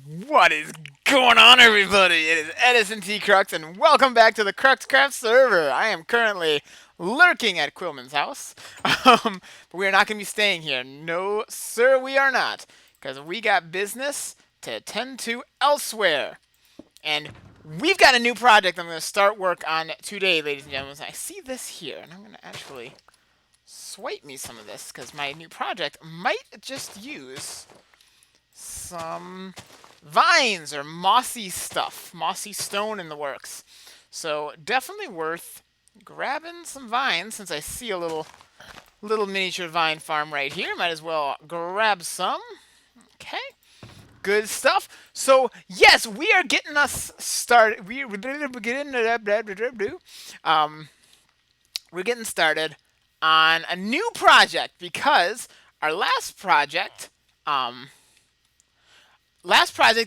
What is going on, everybody? It is Edison Crux, and welcome back to the CruxCraft server. I am currently lurking at Quillman's house, but we are not going to be staying here. No, sir, we are not, because we got business to attend to elsewhere. And we've got a new project I'm going to start work on today, ladies and gentlemen. I see this here, and I'm going to actually swipe me some of this, because my new project might just use some vines or mossy stuff, mossy stone in the works. So definitely worth grabbing some vines since I see a little miniature vine farm right here. Might as well grab some. Okay. Good stuff. So yes, we are getting us started. We're getting started on a new project because our last project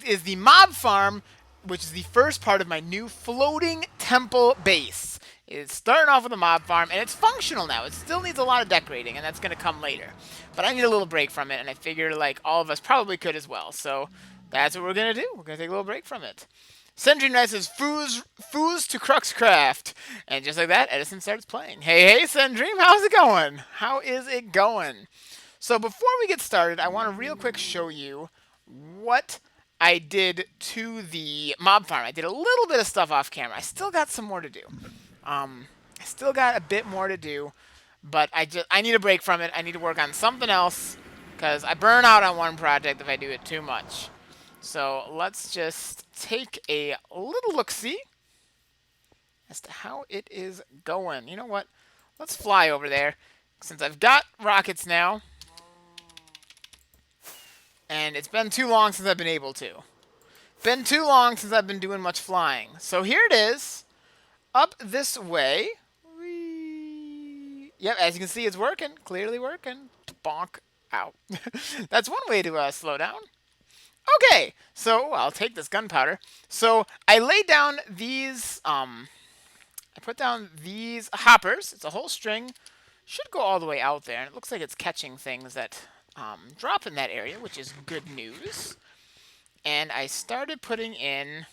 is the mob farm, which is the first part of my new floating temple base. It's starting off with a mob farm, and it's functional now. It still needs a lot of decorating, and that's going to come later. But I need a little break from it, and I figure like all of us probably could as well. So that's what we're going to do. We're going to take a little break from it. Sentry Knight says, foos to CruxCraft. And just like that, Edison starts playing. Hey, Sentry, how's it going? How is it going? So before we get started, I want to real quick show you what I did to the mob farm. I did a little bit of stuff off camera. I still got some more to do. I still got a bit more to do, but I need a break from it. I need to work on something else because I burn out on one project if I do it too much. So let's just take a little look-see as to how it is going. You know what? Let's fly over there since I've got rockets now. And it's been too long since I've been able to. Been too long since I've been doing much flying. So here it is. Up this way. Whee. Yep, as you can see, it's working. Clearly working. Bonk. Ow. That's one way to slow down. Okay, so I'll take this gunpowder. So I laid down these, I put down these hoppers. It's a whole string. Should go all the way out there. And it looks like it's catching things that drop in that area, which is good news. And I started putting in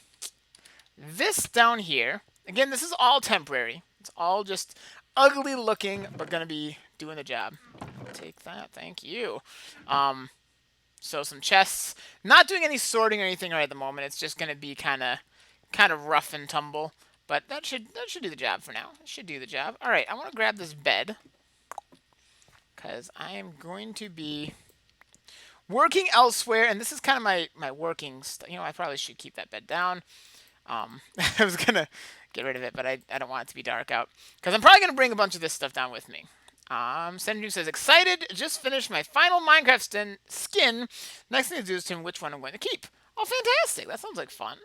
this down here. Again, this is all temporary. It's all just ugly looking, but going to be doing the job. Take that. Thank you. So some chests. Not doing any sorting or anything right at the moment. It's just going to be kind of rough and tumble. But that should do the job for now. It should do the job. All right, I want to grab this bed because I am going to be working elsewhere, and this is kind of my working stuff. You know, I probably should keep that bed down. I was going to get rid of it, but I don't want it to be dark out. Because I'm probably going to bring a bunch of this stuff down with me. Sendu says, excited, just finished my final Minecraft skin. Next thing to do is determine which one I'm going to keep. Oh, fantastic. That sounds like fun.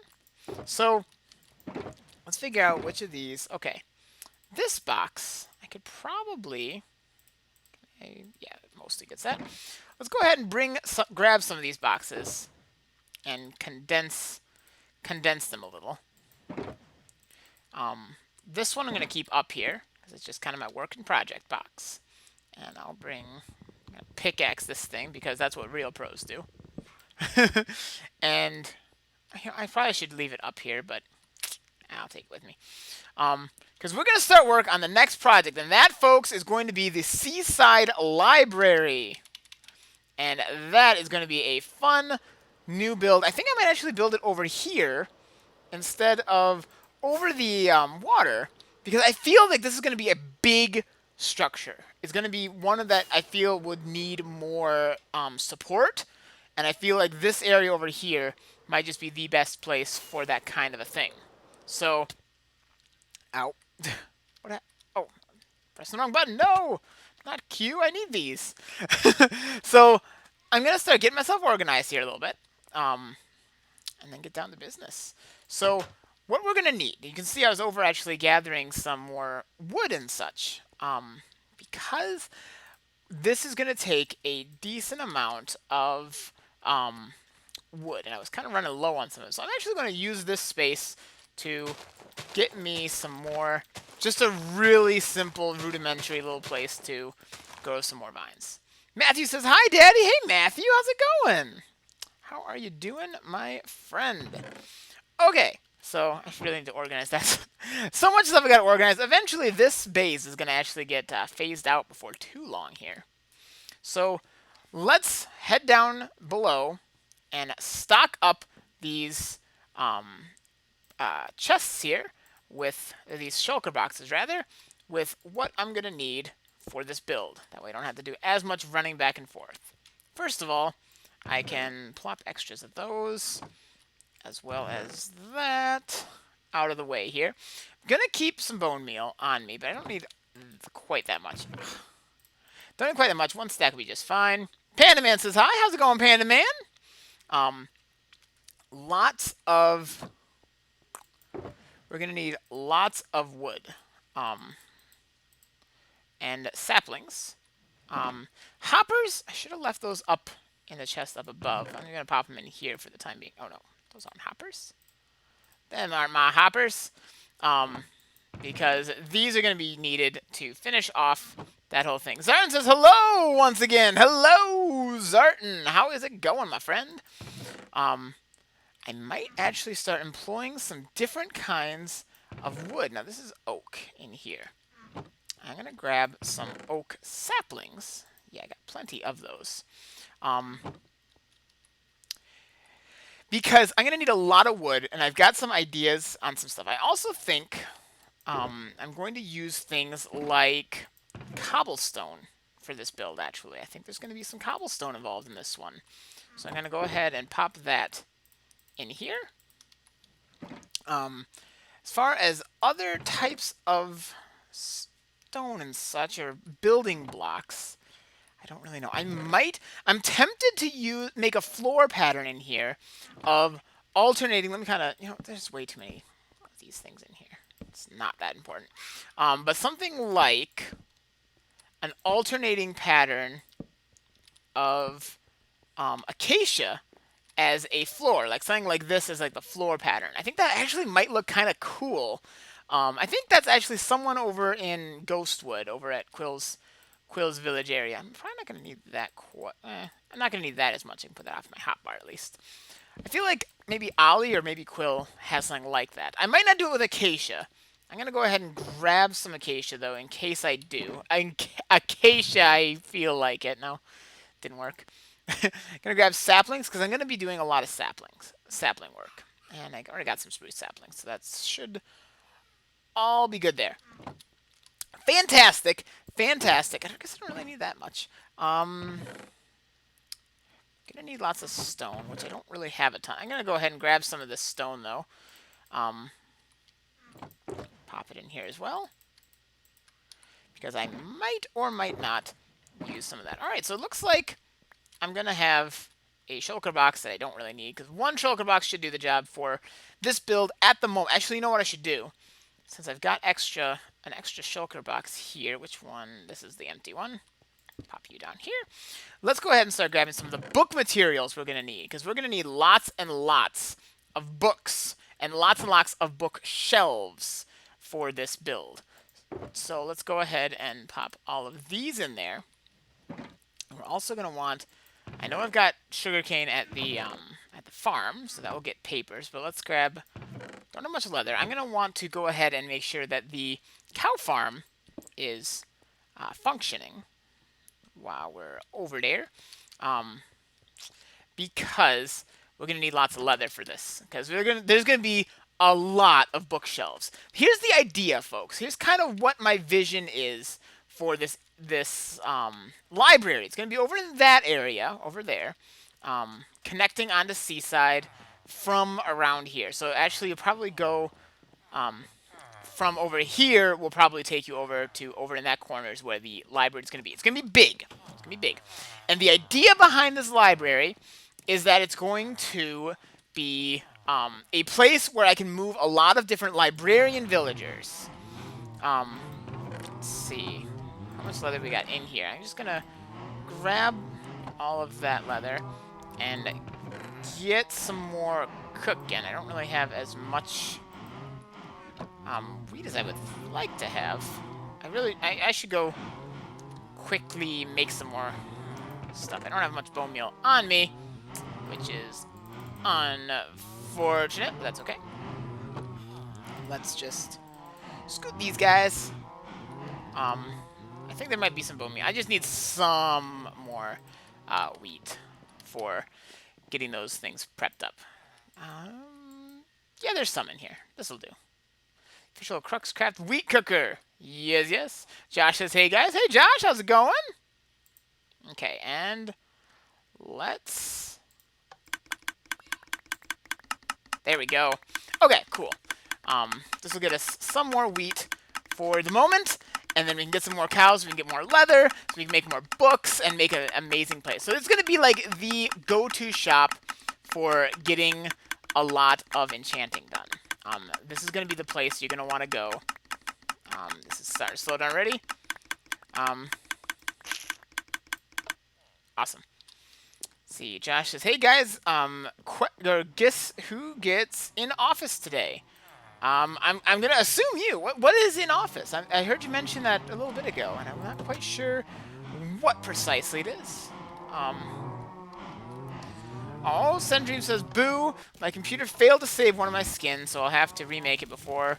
So, let's figure out which of these. Okay. This box, I could probably... yeah, it mostly gets that. Let's go ahead and grab some of these boxes and condense them a little. This one I'm going to keep up here because it's just kind of my work in project box. And I'm going to pickaxe this thing because that's what real pros do. And I probably should leave it up here, but I'll take it with me. Because we're going to start work on the next project, and that, folks, is going to be the Seaside Library. And that is going to be a fun new build. I think I might actually build it over here instead of over the water, because I feel like this is going to be a big structure. It's going to be one that I feel would need more support, and I feel like this area over here might just be the best place for that kind of a thing. So, ow. Oh, press the wrong button. No, not Q. I need these. So, I'm going to start getting myself organized here a little bit, and then get down to business. So, what we're going to need, you can see I was over actually gathering some more wood and such, because this is going to take a decent amount of wood, and I was kind of running low on some of it. So I'm actually going to use this space to get me some more, just a really simple, rudimentary little place to grow some more vines. Matthew says, hi, Daddy. Hey, Matthew. How's it going? how are you doing, my friend? Okay, so I really need to organize that. So much stuff I got to organize. Eventually, this base is going to actually get phased out before too long here. So let's head down below and stock up these chests here with these shulker boxes, rather, with what I'm going to need for this build. That way I don't have to do as much running back and forth. First of all, I can plop extras of those, as well as that, out of the way here. I'm going to keep some bone meal on me, but I don't need quite that much. Don't need quite that much. One stack will be just fine. Panda Man says, hi, how's it going, Panda Man? Lots of... We're going to need lots of wood. And saplings. Hoppers, I should have left those up in the chest up above. I'm going to pop them in here for the time being. Oh, no. Those aren't hoppers. Them aren't my hoppers. Because these are going to be needed to finish off that whole thing. Zartan says hello once again. Hello, Zartan. How is it going, my friend? I might actually start employing some different kinds of wood. Now, this is oak in here. I'm going to grab some oak saplings. Yeah, I got plenty of those. Because I'm going to need a lot of wood, and I've got some ideas on some stuff. I also think I'm going to use things like cobblestone for this build, actually. I think there's going to be some cobblestone involved in this one. So I'm going to go ahead and pop that in here. As far as other types of stone and such, or building blocks, I don't really know. I'm tempted to make a floor pattern in here of alternating. Let me kind of, there's way too many of these things in here. It's not that important. But something like an alternating pattern of acacia as a floor, like something like this is like the floor pattern. I think that actually might look kind of cool. I think that's actually someone over in Ghostwood, over at Quill's village area. I'm probably not going to need that I'm not going to need that as much. I can put that off my hotbar at least. I feel like maybe Ollie or maybe Quill has something like that. I might not do it with acacia. I'm going to go ahead and grab some acacia, though, in case I do. Acacia, I feel like it. No, didn't work. Gonna grab saplings because I'm gonna be doing a lot of sapling work, and I already got some spruce saplings, so that should all be good there. Fantastic. I guess I don't really need that much. Gonna need lots of stone, which I don't really have a ton. I'm gonna go ahead and grab some of this stone though. Pop it in here as well, because I might or might not use some of that. All right, so it looks like I'm going to have a shulker box that I don't really need, because one shulker box should do the job for this build at the moment. Actually, you know what I should do? Since I've got an extra shulker box here, which one? This is the empty one. Pop you down here. Let's go ahead and start grabbing some of the book materials we're going to need, because we're going to need lots and lots of books and lots of bookshelves for this build. So let's go ahead and pop all of these in there. We're also going to want... I know I've got sugarcane at the farm, so that will get papers, but let's grab... Don't have much leather. I'm going to want to go ahead and make sure that the cow farm is functioning while we're over there, because we're going to need lots of leather for this, because there's going to be a lot of bookshelves. Here's the idea, folks. Here's kind of what my vision is for this library. It's going to be over in that area, over there, connecting onto Seaside from around here. So actually, you'll probably go from over here. Will probably take you over in that corner is where the library is going to be. It's going to be big. It's going to be big. And the idea behind this library is that it's going to be a place where I can move a lot of different librarian villagers. Let's see. How much leather we got in here? I'm just gonna grab all of that leather and get some more cooking. I don't really have as much wheat as I would like to have. I should go quickly make some more stuff. I don't have much bone meal on me. which is unfortunate, but that's okay. Let's just scoot these guys. I think there might be some bone meal. I just need some more wheat for getting those things prepped up. Yeah, there's some in here. This'll do. Official CruxCraft wheat cooker. Yes, yes. Josh says, hey guys. Hey Josh, how's it going? Okay, and let's... There we go. Okay, cool. This will get us some more wheat for the moment, and then we can get some more cows, we can get more leather, so we can make more books, and make an amazing place. So it's going to be like the go-to shop for getting a lot of enchanting done. This is going to be the place you're going to want to go. This is starting to slow down already. Awesome. See, Josh says, hey guys, guess who gets in office today? I'm gonna assume you. What is in office? I heard you mention that a little bit ago, and I'm not quite sure what precisely it is. Oh, Sendream says, boo! My computer failed to save one of my skins, so I'll have to remake it before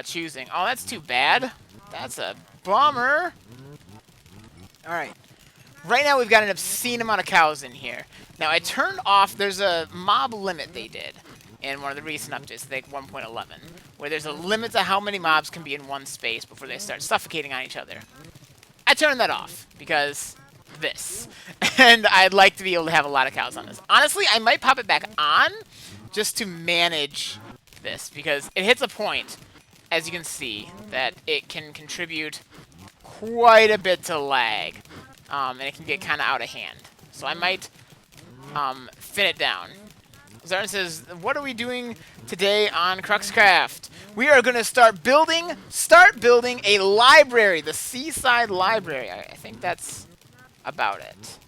choosing. Oh, that's too bad. That's a bummer. All right. Right now, we've got an obscene amount of cows in here. Now, I turned off... There's a mob limit they did in one of the recent updates, I think 1.11, where there's a limit to how many mobs can be in one space before they start suffocating on each other. I turned that off because this. And I'd like to be able to have a lot of cows on this. Honestly, I might pop it back on just to manage this, because it hits a point, as you can see, that it can contribute quite a bit to lag. And it can get kind of out of hand. So I might thin it down. Zarn says, what are we doing today on CruxCraft? We are going to start building a library, the Seaside Library. I think that's about it.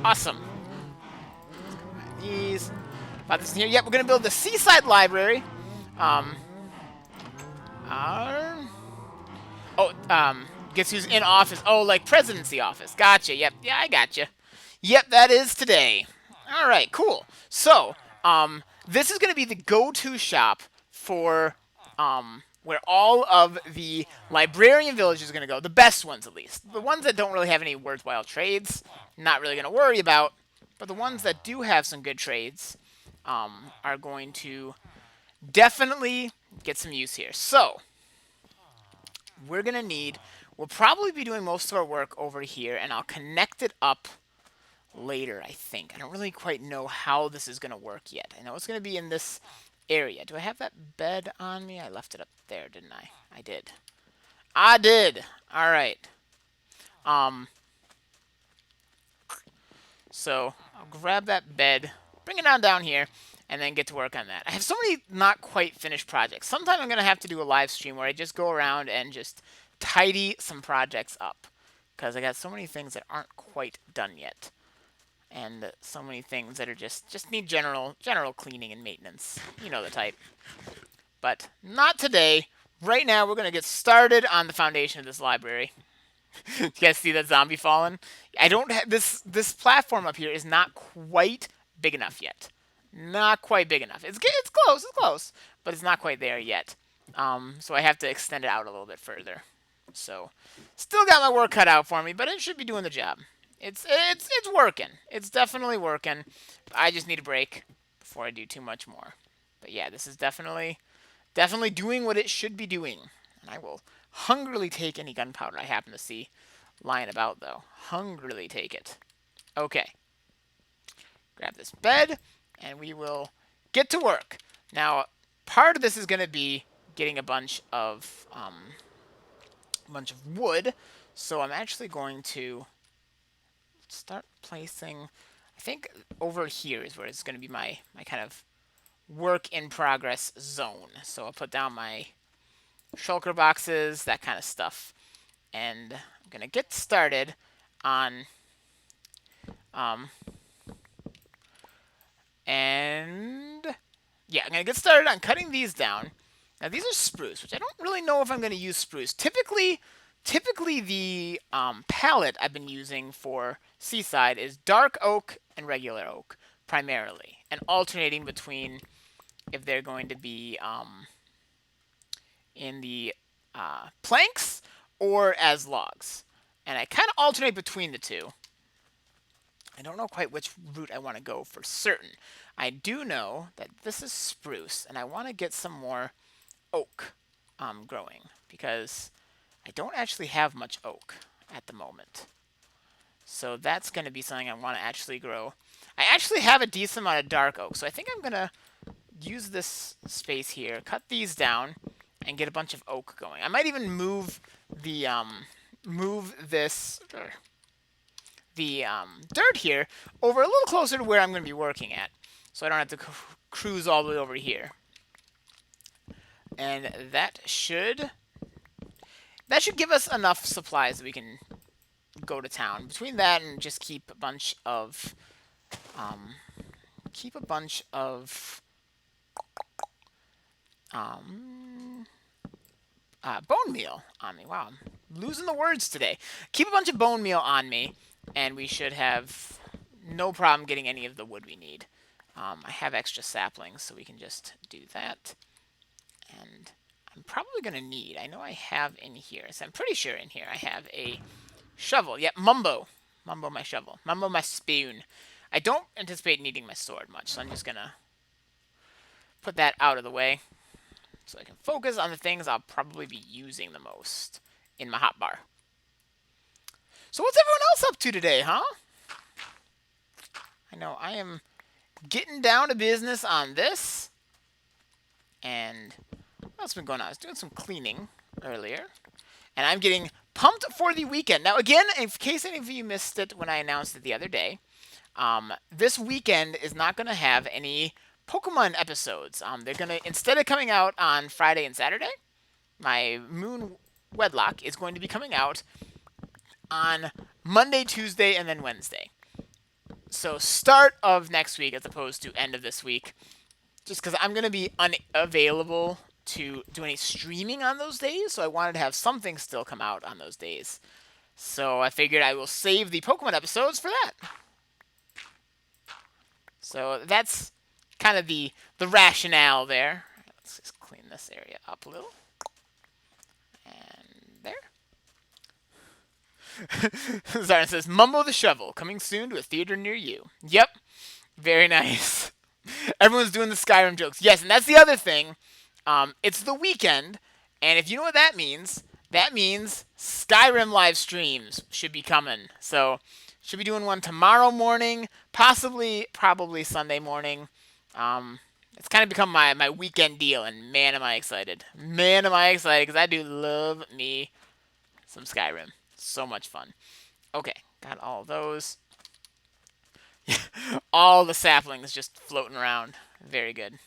Awesome. These. About this in here. Yep, we're going to build the Seaside Library. Guess who's in office? Oh, like presidency office. Gotcha. Yep. Yeah, I gotcha. Yep, that is today. All right, cool. So, this is going to be the go-to shop for where all of the librarian villages are going to go. The best ones, at least. The ones that don't really have any worthwhile trades, not really going to worry about. But the ones that do have some good trades are going to definitely get some use here. So, we're going to need... We'll probably be doing most of our work over here, and I'll connect it up later, I think. I don't really quite know how this is going to work yet. I know it's going to be in this area. Do I have that bed on me? I left it up there, didn't I? I did. I did! Alright. So, I'll grab that bed, bring it on down here, and then get to work on that. I have so many not quite finished projects. Sometime I'm going to have to do a live stream where I just go around and just tidy some projects up, because I got so many things that aren't quite done yet, and so many things that are just need general cleaning and maintenance. You know the type. But not today. Right now, we're gonna get started on the foundation of this library. You guys see that zombie falling? I don't have this platform up here is not quite big enough yet. Not quite big enough. It's close, but it's not quite there yet. So I have to extend it out a little bit further. So, still got my work cut out for me, but it should be doing the job. It's working. It's definitely working. I just need a break before I do too much more. But yeah, this is definitely doing what it should be doing. And I will hungrily take any gunpowder I happen to see lying about, though. Hungrily take it. Okay. Grab this bed, and we will get to work. Now, part of this is going to be getting a bunch of wood, so I'm actually going to start placing, I think over here is where it's going to be my kind of work in progress zone. So I'll put down my shulker boxes, that kind of stuff, and I'm going to get started on and yeah, I'm going to get started on cutting these down. Now, these are spruce, which I don't really know if I'm going to use spruce. Typically, typically the palette I've been using for Seaside is dark oak and regular oak primarily, and alternating between if they're going to be in the planks or as logs. And I kind of alternate between the two. I don't know quite which route I want to go for certain. I do know that this is spruce, and I want to get some more oak growing because I don't actually have much oak at the moment. So that's going to be something I want to actually grow. I actually have a decent amount of dark oak, so I think I'm going to use this space here, cut these down, and get a bunch of oak going. I might even move the dirt here over a little closer to where I'm going to be working at, so I don't have to cruise all the way over here. And that should give us enough supplies that we can go to town. Between that and just keep a bunch of bone meal on me. Wow, I'm losing the words today. Keep a bunch of bone meal on me, and we should have no problem getting any of the wood we need. I have extra saplings, so we can just do that. And I'm probably going to need, I know I have in here, so I'm pretty sure in here I have a shovel. Yep, Mumbo. Mumbo my shovel. Mumbo my spoon. I don't anticipate needing my sword much, so I'm just going to put that out of the way so I can focus on the things I'll probably be using the most in my hotbar. So what's everyone else up to today, huh? I know I am getting down to business on this. And what's been going on? I was doing some cleaning earlier. And I'm getting pumped for the weekend. Now, again, in case any of you missed it when I announced it the other day, this weekend is not going to have any Pokemon episodes. They're going to, instead of coming out on Friday and Saturday, my Moon Wedlock is going to be coming out on Monday, Tuesday, and then Wednesday. So start of next week as opposed to end of this week. Just because I'm going to be unavailable to do any streaming on those days, so I wanted to have something still come out on those days. So I figured I will save the Pokemon episodes for that. So that's kind of the rationale there. Let's just clean this area up a little. And there. Zarn says, Mumbo the Shovel, coming soon to a theater near you. Yep. Very nice. Everyone's doing the Skyrim jokes. Yes, and that's the other thing. It's the weekend, and if you know what that means Skyrim live streams should be coming. So, should be doing one tomorrow morning, probably Sunday morning. It's kind of become my weekend deal, and man, am I excited. Man, am I excited, because I do love me some Skyrim. So much fun. Okay, got all those. All the saplings just floating around. Very good.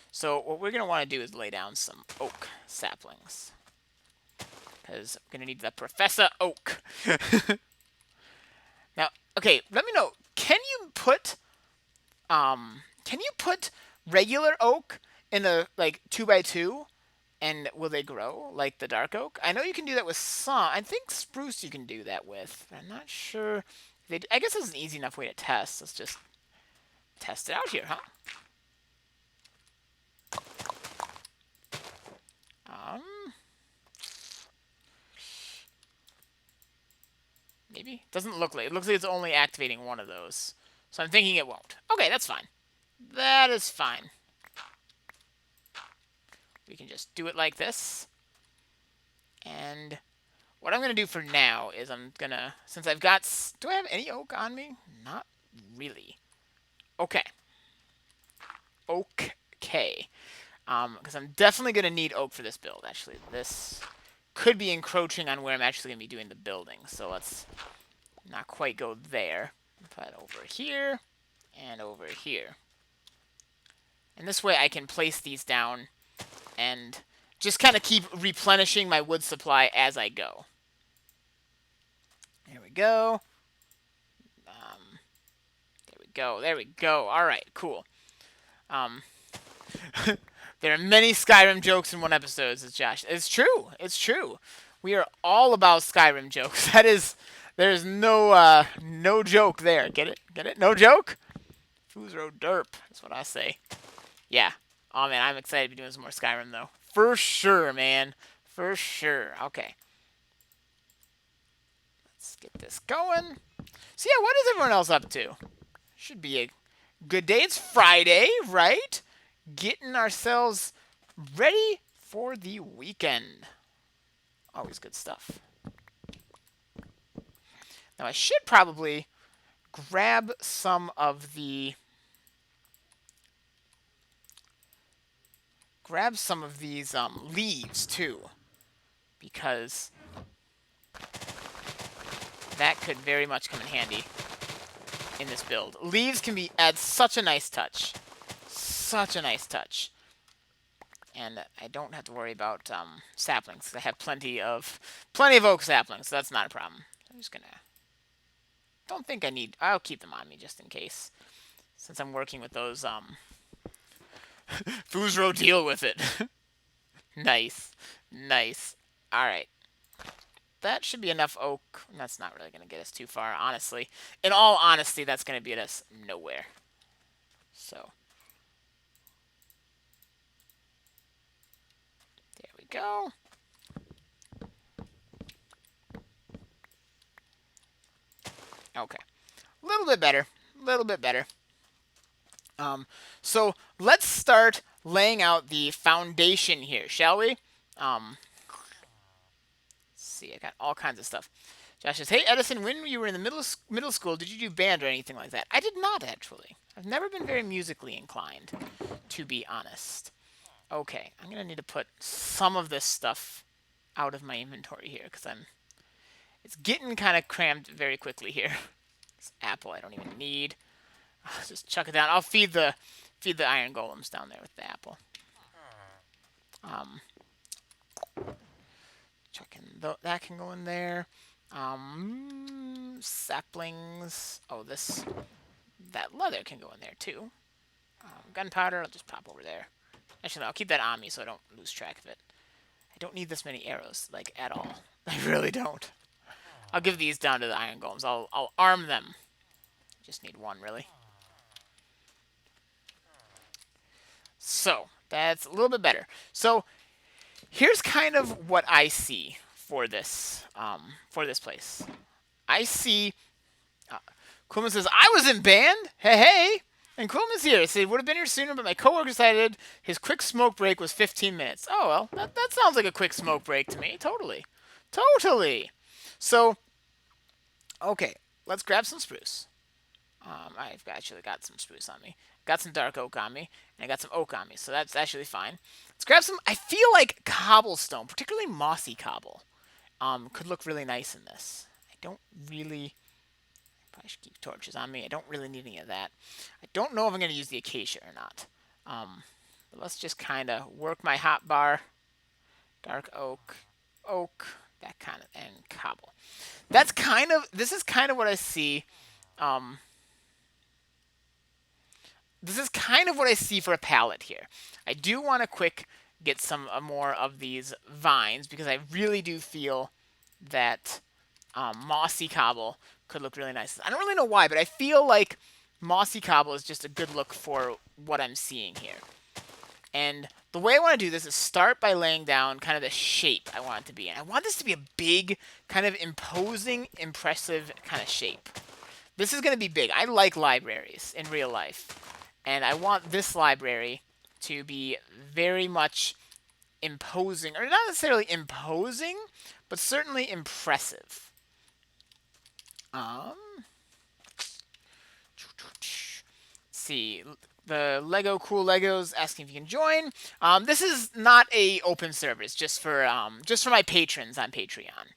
So what we're going to want to do is lay down some oak saplings. Because we're going to need the Professor Oak. Now, okay, let me know. Can you put regular oak in a, like, 2x2? And will they grow like the dark oak? I know you can do that with some. I think spruce you can do that with. But I'm not sure. I guess it's an easy enough way to test. Let's just test it out here, huh? Maybe? Doesn't look like it. It looks like it's only activating one of those. So I'm thinking it won't. Okay, that's fine. That is fine. We can just do it like this. And what I'm going to do for now is I'm going to, since I've got, do I have any oak on me? Not really. Okay. Okay. Because I'm definitely going to need oak for this build. Actually, this could be encroaching on where I'm actually going to be doing the building. So let's not quite go there. But over here and over here. And this way I can place these down and just kind of keep replenishing my wood supply as I go. There we go. There we go. There we go. All right, cool. There are many Skyrim jokes in one episode, says Josh. It's true. It's true. We are all about Skyrim jokes. There's no joke there. Get it? Get it? No joke? Fuzro derp. That's what I say. Yeah. Oh man, I'm excited to be doing some more Skyrim though. For sure, man. For sure. Okay. Let's get this going. So yeah, what is everyone else up to? Should be a good day. It's Friday, right? Getting ourselves ready for the weekend. Always good stuff. Now I should probably grab some of these leaves too, because that could very much come in handy in this build. Leaves can add such a nice touch. Such a nice touch. And I don't have to worry about saplings. I have plenty of oak saplings, so that's not a problem. I'm just gonna... Don't think I need... I'll keep them on me just in case. Since I'm working with those... Fuzro, deal with it. Nice. Nice. Alright. That should be enough oak. That's not really going to get us too far, honestly. In all honesty, that's going to get us nowhere. So... There we go. Okay. A little bit better. A little bit better. So let's start laying out the foundation here, shall we? Let's see, I got all kinds of stuff. Josh says, hey, Edison, when you were in the middle school, did you do band or anything like that? I did not, actually. I've never been very musically inclined, to be honest. Okay, I'm going to need to put some of this stuff out of my inventory here, because it's getting kind of crammed very quickly here. This apple I don't even need. I'll just chuck it down. I'll feed the iron golems down there with the apple. That can go in there. Saplings. Oh, that leather can go in there too. Gunpowder, I'll just pop over there. Actually, no, I'll keep that on me so I don't lose track of it. I don't need this many arrows, like, at all. I really don't. I'll give these down to the iron golems. I'll arm them. Just need one, really. So, that's a little bit better. So, here's kind of what I see for this place. I see... Coolman says, I was in band! Hey, hey! And Coolman's here. He said, would have been here sooner, but my coworker decided his quick smoke break was 15 minutes. Oh, well, that sounds like a quick smoke break to me. Totally. Totally! So, okay, let's grab some spruce. I've actually got some spruce on me. Got some dark oak on me, and I got some oak on me, so that's actually fine. Let's grab some... I feel like cobblestone, particularly mossy cobble, could look really nice in this. I don't really... I should keep torches on me. I don't really need any of that. I don't know if I'm going to use the acacia or not. But let's just kind of work my hotbar. Dark oak, that kind of, and cobble. That's kind of... This is kind of what I see... This is kind of what I see for a palette here. I do want to get some more of these vines because I really do feel that mossy cobble could look really nice. I don't really know why, but I feel like mossy cobble is just a good look for what I'm seeing here. And the way I want to do this is start by laying down kind of the shape I want it to be. And I want this to be a big, kind of imposing, impressive kind of shape. This is going to be big. I like libraries in real life. And I want this library to be very much imposing, or not necessarily imposing, but certainly impressive. See, the Cool Legos asking if you can join. This is not a open server. It's just for my patrons on Patreon.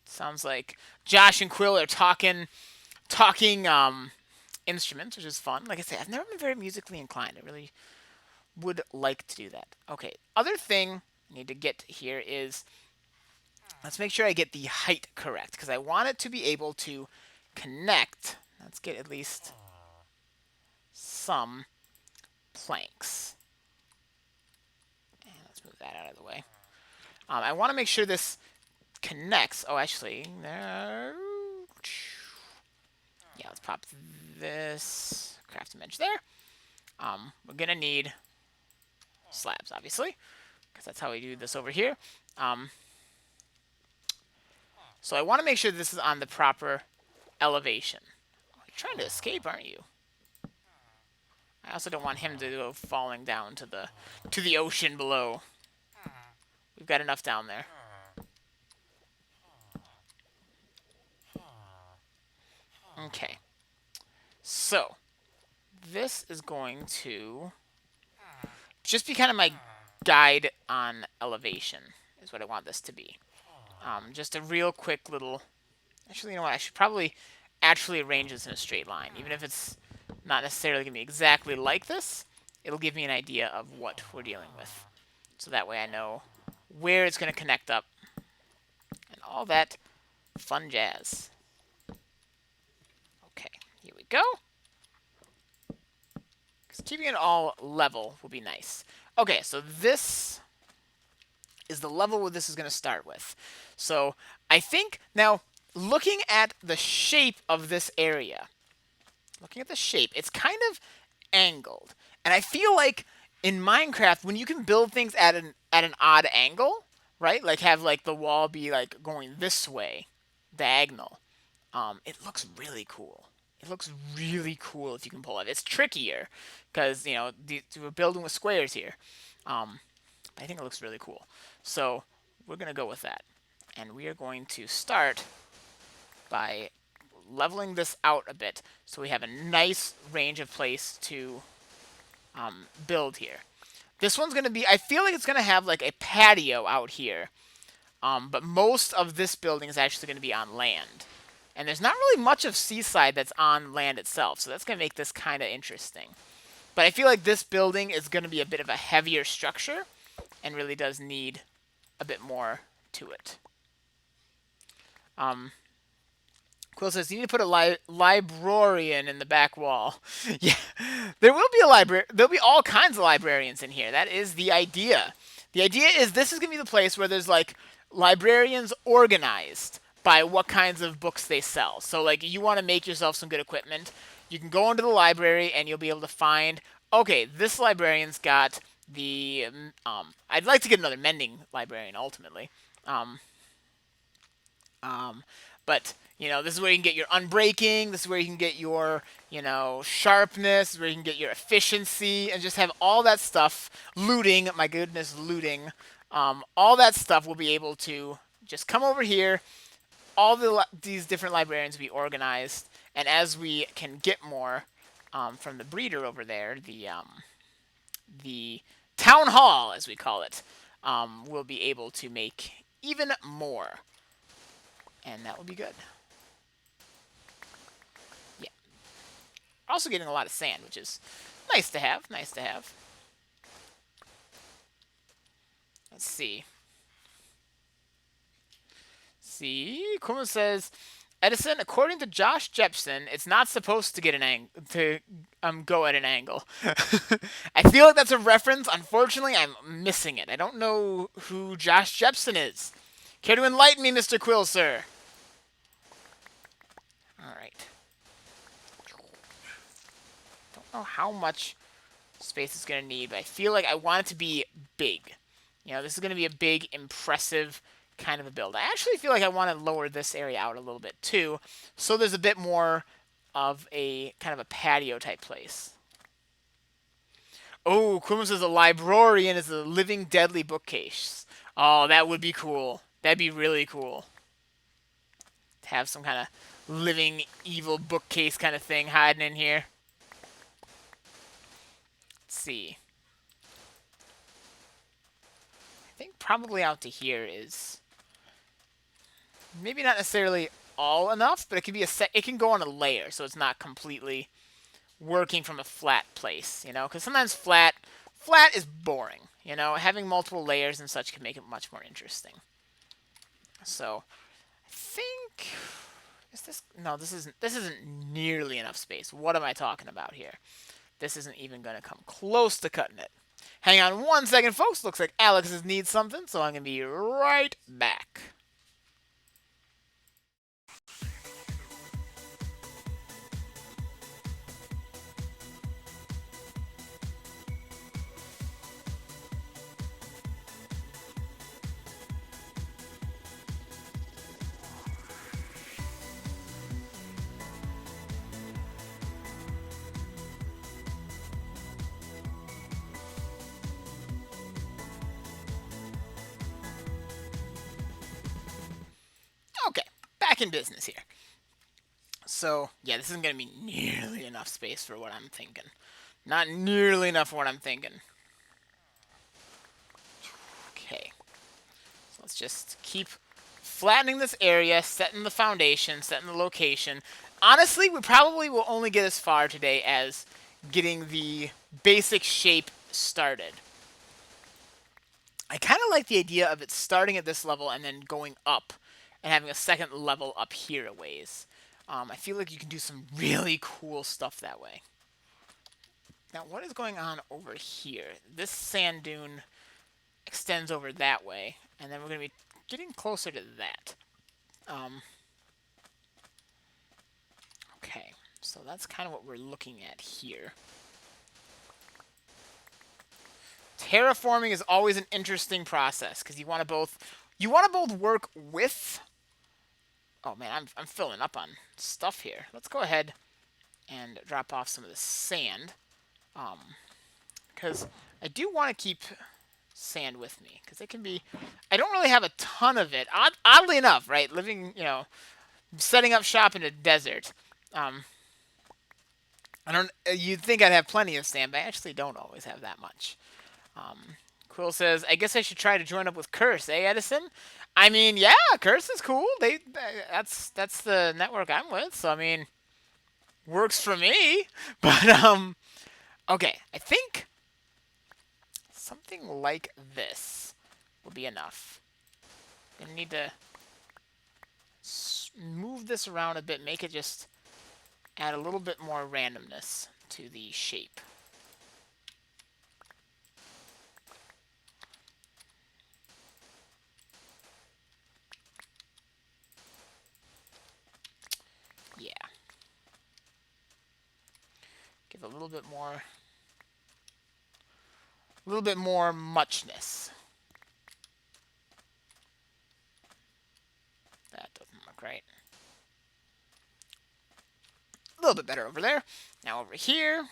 Sounds like Josh and Quill are talking instruments, which is fun. Like I say, I've never been very musically inclined. I really would like to do that. Okay, other thing I need to get here is, let's make sure I get the height correct, because I want it to be able to connect. Let's get at least some planks. And let's that out of the way. I want to make sure this connects. Oh, actually, there. Yeah, let's pop this crafting bench there. We're gonna need slabs, obviously, because that's how we do this over here. So I want to make sure this is on the proper elevation. You're trying to escape, aren't you? I also don't want him to go falling down to the ocean below. We've got enough down there. Okay. So this is going to just be kind of my guide on elevation, is what I want this to be. Just a real quick little... Actually, you know what? I should probably actually arrange this in a straight line. Even if it's not necessarily going to be exactly like this, it'll give me an idea of what we're dealing with. So that way I know where it's going to connect up and all that fun jazz. Okay, here we go. Because keeping it all level will be nice. Okay, so this is the level where this is going to start with. So I think now, looking at the shape of this area, it's kind of angled. And I feel like in Minecraft, when you can build things at an odd angle, right? Like have like the wall be like going this way, diagonal. It looks really cool. It looks really cool if you can pull it. It's trickier because, you know, we're building with squares here. I think it looks really cool. So we're going to go with that. And we are going to start by leveling this out a bit so we have a nice range of place to build here. This one's going to be, I feel like it's going to have like a patio out here. But most of this building is actually going to be on land. And there's not really much of seaside that's on land itself, so that's going to make this kind of interesting. But I feel like this building is going to be a bit of a heavier structure and really does need a bit more to it. Quill says, you need to put a librarian in the back wall. Yeah, there will be a library. There'll be all kinds of librarians in here. That is the idea. The idea is this is going to be the place where there's like librarians organized by what kinds of books they sell. So like you want to make yourself some good equipment, you can go into the library and you'll be able to find, okay, this librarian's got the, I'd like to get another mending librarian ultimately. But, you know, this is where you can get your unbreaking, this is where you can get your, you know, sharpness, this is where you can get your efficiency, and just have all that stuff, looting, my goodness, looting, all that stuff will be able to just come over here, all these different librarians will be organized, and as we can get more from the breeder over there, the town hall, as we call it, we'll be able to make even more. And that will be good. Yeah. Also getting a lot of sand, which is nice to have. Nice to have. Let's see. Kuma says, Edison, according to Josh Jepson, it's not supposed to get go at an angle. I feel like that's a reference. Unfortunately, I'm missing it. I don't know who Josh Jepson is. Care to enlighten me, Mr. Quill, sir? Alright. Don't know how much space it's going to need, but I feel like I want it to be big. You know, this is going to be a big, impressive kind of a build. I actually feel like I want to lower this area out a little bit, too, so there's a bit more of a kind of a patio type place. Oh, Kuma says a librarian is a living deadly bookcase. Oh, that would be cool. That'd be really cool. To have some kind of living evil bookcase kind of thing hiding in here. Let's see. I think probably out to here is maybe not necessarily all enough, but it can be it can go on a layer, so it's not completely working from a flat place, you know, because sometimes flat is boring, you know. Having multiple layers and such can make it much more interesting. So I think this isn't nearly enough space. What am I talking about here? This isn't even going to come close to cutting it. Hang on 1 second, folks. Looks like Alex needs something, so I'm going to be right back. Okay, back in business here. So, yeah, this isn't going to be nearly enough space for what I'm thinking. Not nearly enough for what I'm thinking. Okay. So let's just keep flattening this area, setting the foundation, setting the location. Honestly, we probably will only get as far today as getting the basic shape started. I kind of like the idea of it starting at this level and then going up and having a second level up here a ways. I feel like you can do some really cool stuff that way. Now, what is going on over here? This sand dune extends over that way, and then we're going to be getting closer to that. Okay, so that's kind of what we're looking at here. Terraforming is always an interesting process because you want to both work with. Oh man, I'm filling up on stuff here. Let's go ahead and drop off some of the sand, because I do want to keep sand with me because it can be. I don't really have a ton of it. Oddly enough, right? Living, setting up shop in a desert. I don't. You'd think I'd have plenty of sand, but I actually don't always have that much. Quill says, "I guess I should try to join up with Curse, eh, Edison?" I mean, yeah, Curse is cool. That's the network I'm with, so I mean, works for me. But okay, I think something like this will be enough. Gonna need to move this around a bit, make it just add a little bit more randomness to the shape. Yeah. Give a little bit more muchness. That doesn't look right. A little bit better over there. Now over here.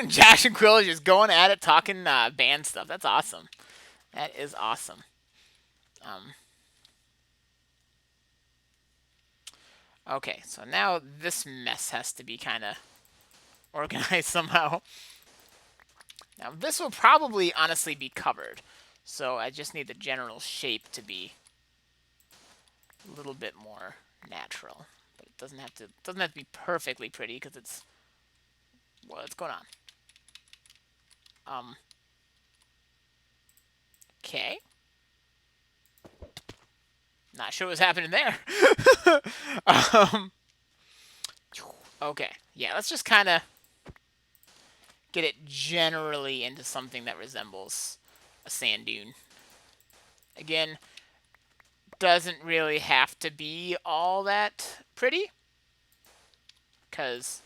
Josh and Quill are just going at it, talking band stuff. That's awesome. That is awesome. Okay, so now this mess has to be kind of organized somehow. Now this will probably honestly be covered, so I just need the general shape to be a little bit more natural. But it doesn't have to be perfectly pretty because it's what's going on. Okay. Not sure what's happening there. Okay. Yeah, let's just kind of get it generally into something that resembles a sand dune. Again, doesn't really have to be all that pretty, because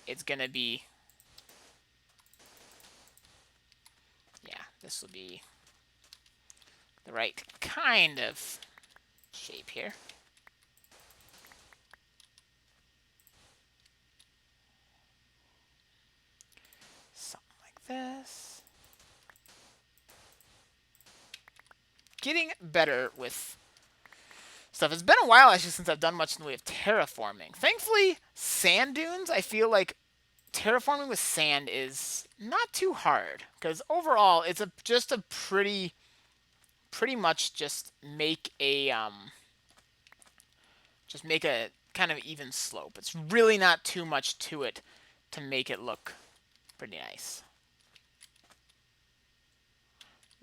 it's going to be... Yeah, this will be the right kind of shape here. Something like this. Getting better with stuff. It's been a while actually since I've done much in the way of terraforming. Thankfully, sand dunes, I feel like terraforming with sand is not too hard, because overall it's just a pretty much just make a kind of even slope. It's really not too much to it to make it look pretty nice.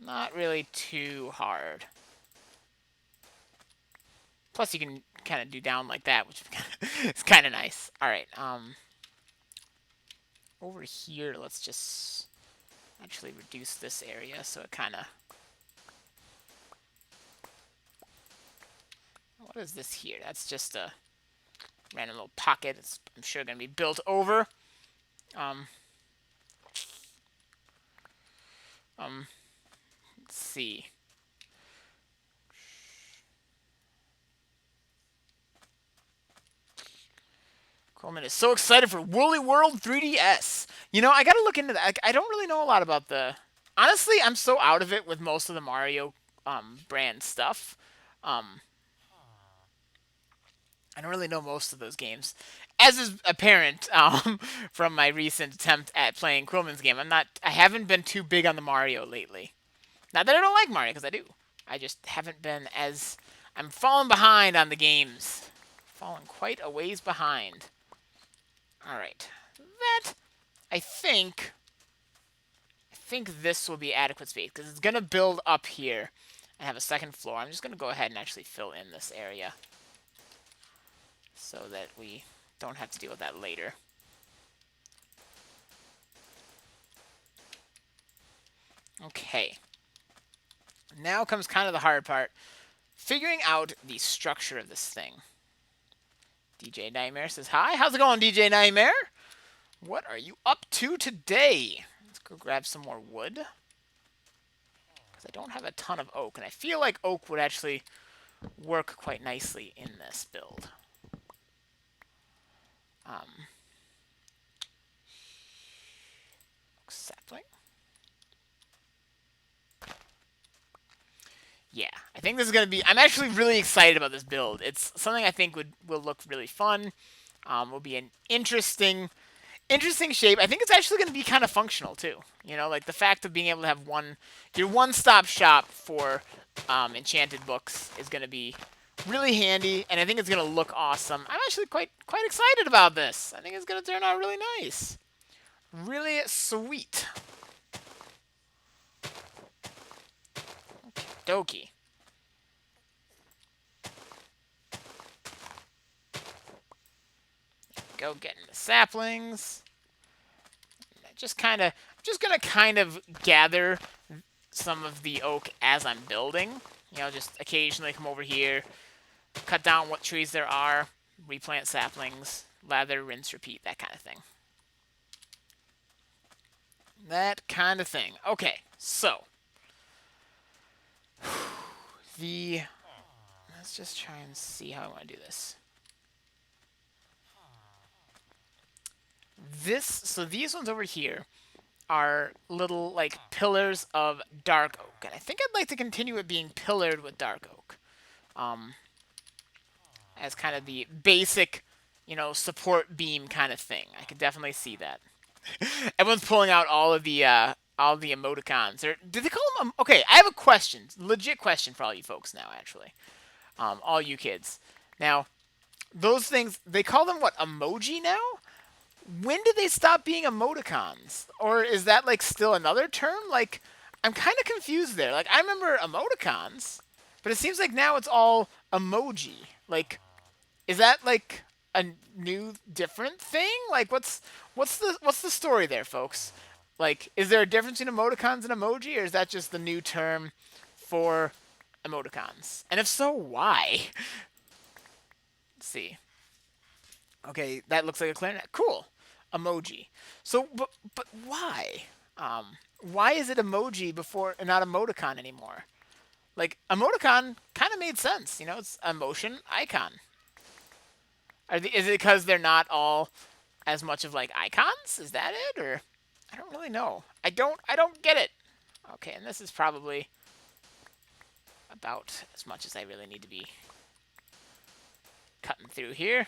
Not really too hard. Plus, you can kind of do down like that, which is kind of nice. All right. over here, let's just actually reduce this area so it kind of... What is this here? That's just a random little pocket. It's, I'm sure, going to be built over. Let's see. Coleman is so excited for Woolly World 3DS. You know, I got to look into that. I don't really know a lot about the... Honestly, I'm so out of it with most of the Mario brand stuff. I don't really know most of those games. As is apparent from my recent attempt at playing Quillman's game, I haven't been too big on the Mario lately. Not that I don't like Mario, because I do. I just haven't been as... I'm falling behind on the games. Falling quite a ways behind. Alright. That, I think this will be adequate space, because it's going to build up here and have a second floor. I'm just going to go ahead and actually fill in this area so that we don't have to deal with that later. Okay. Now comes kind of the hard part. Figuring out the structure of this thing. DJ Nightmare says, hi. How's it going, DJ Nightmare? What are you up to today? Let's go grab some more wood. Because I don't have a ton of oak. And I feel like oak would actually work quite nicely in this build. Sapling. Yeah, I think this is going to be... I'm actually really excited about this build. It's something I think will look really fun. Will be an interesting shape. I think it's actually going to be kind of functional, too. You know, like the fact of being able to have your one-stop shop for enchanted books is going to be really handy, and I think it's going to look awesome. I'm actually quite excited about this. I think it's going to turn out really nice. Really sweet. Dokie. Go getting the saplings. Just gonna kind of gather some of the oak as I'm building. You know, just occasionally come over here, cut down what trees there are, replant saplings, lather, rinse, repeat, that kind of thing. That kind of thing. Okay, so let's just try and see how I want to do this. So these ones over here are little, like, pillars of dark oak. And I think I'd like to continue it being pillared with dark oak. As kind of the basic, you know, support beam kind of thing. I could definitely see that. Everyone's pulling out all the emoticons. Or did they call them? Okay, I have a question. Legit question for all you folks now, actually. All you kids. Now, those things, they call them, what, emoji now? When did they stop being emoticons? Or is that, like, still another term? Like, I'm kind of confused there. Like, I remember emoticons, but it seems like now it's all emoji. Like, is that, like, a new, different thing? Like, what's the story there, folks? Like, is there a difference between emoticons and emoji, or is that just the new term for emoticons? And if so, why? Let's see. Okay, that looks like a clarinet. Cool. Emoji. So, but why? Why is it emoji before and not emoticon anymore? Like, emoticon kind of made sense. You know, it's a motion icon. Is it because they're not all as much of, like, icons? Is that it? Or I don't really know. I don't get it. Okay, and this is probably about as much as I really need to be cutting through here.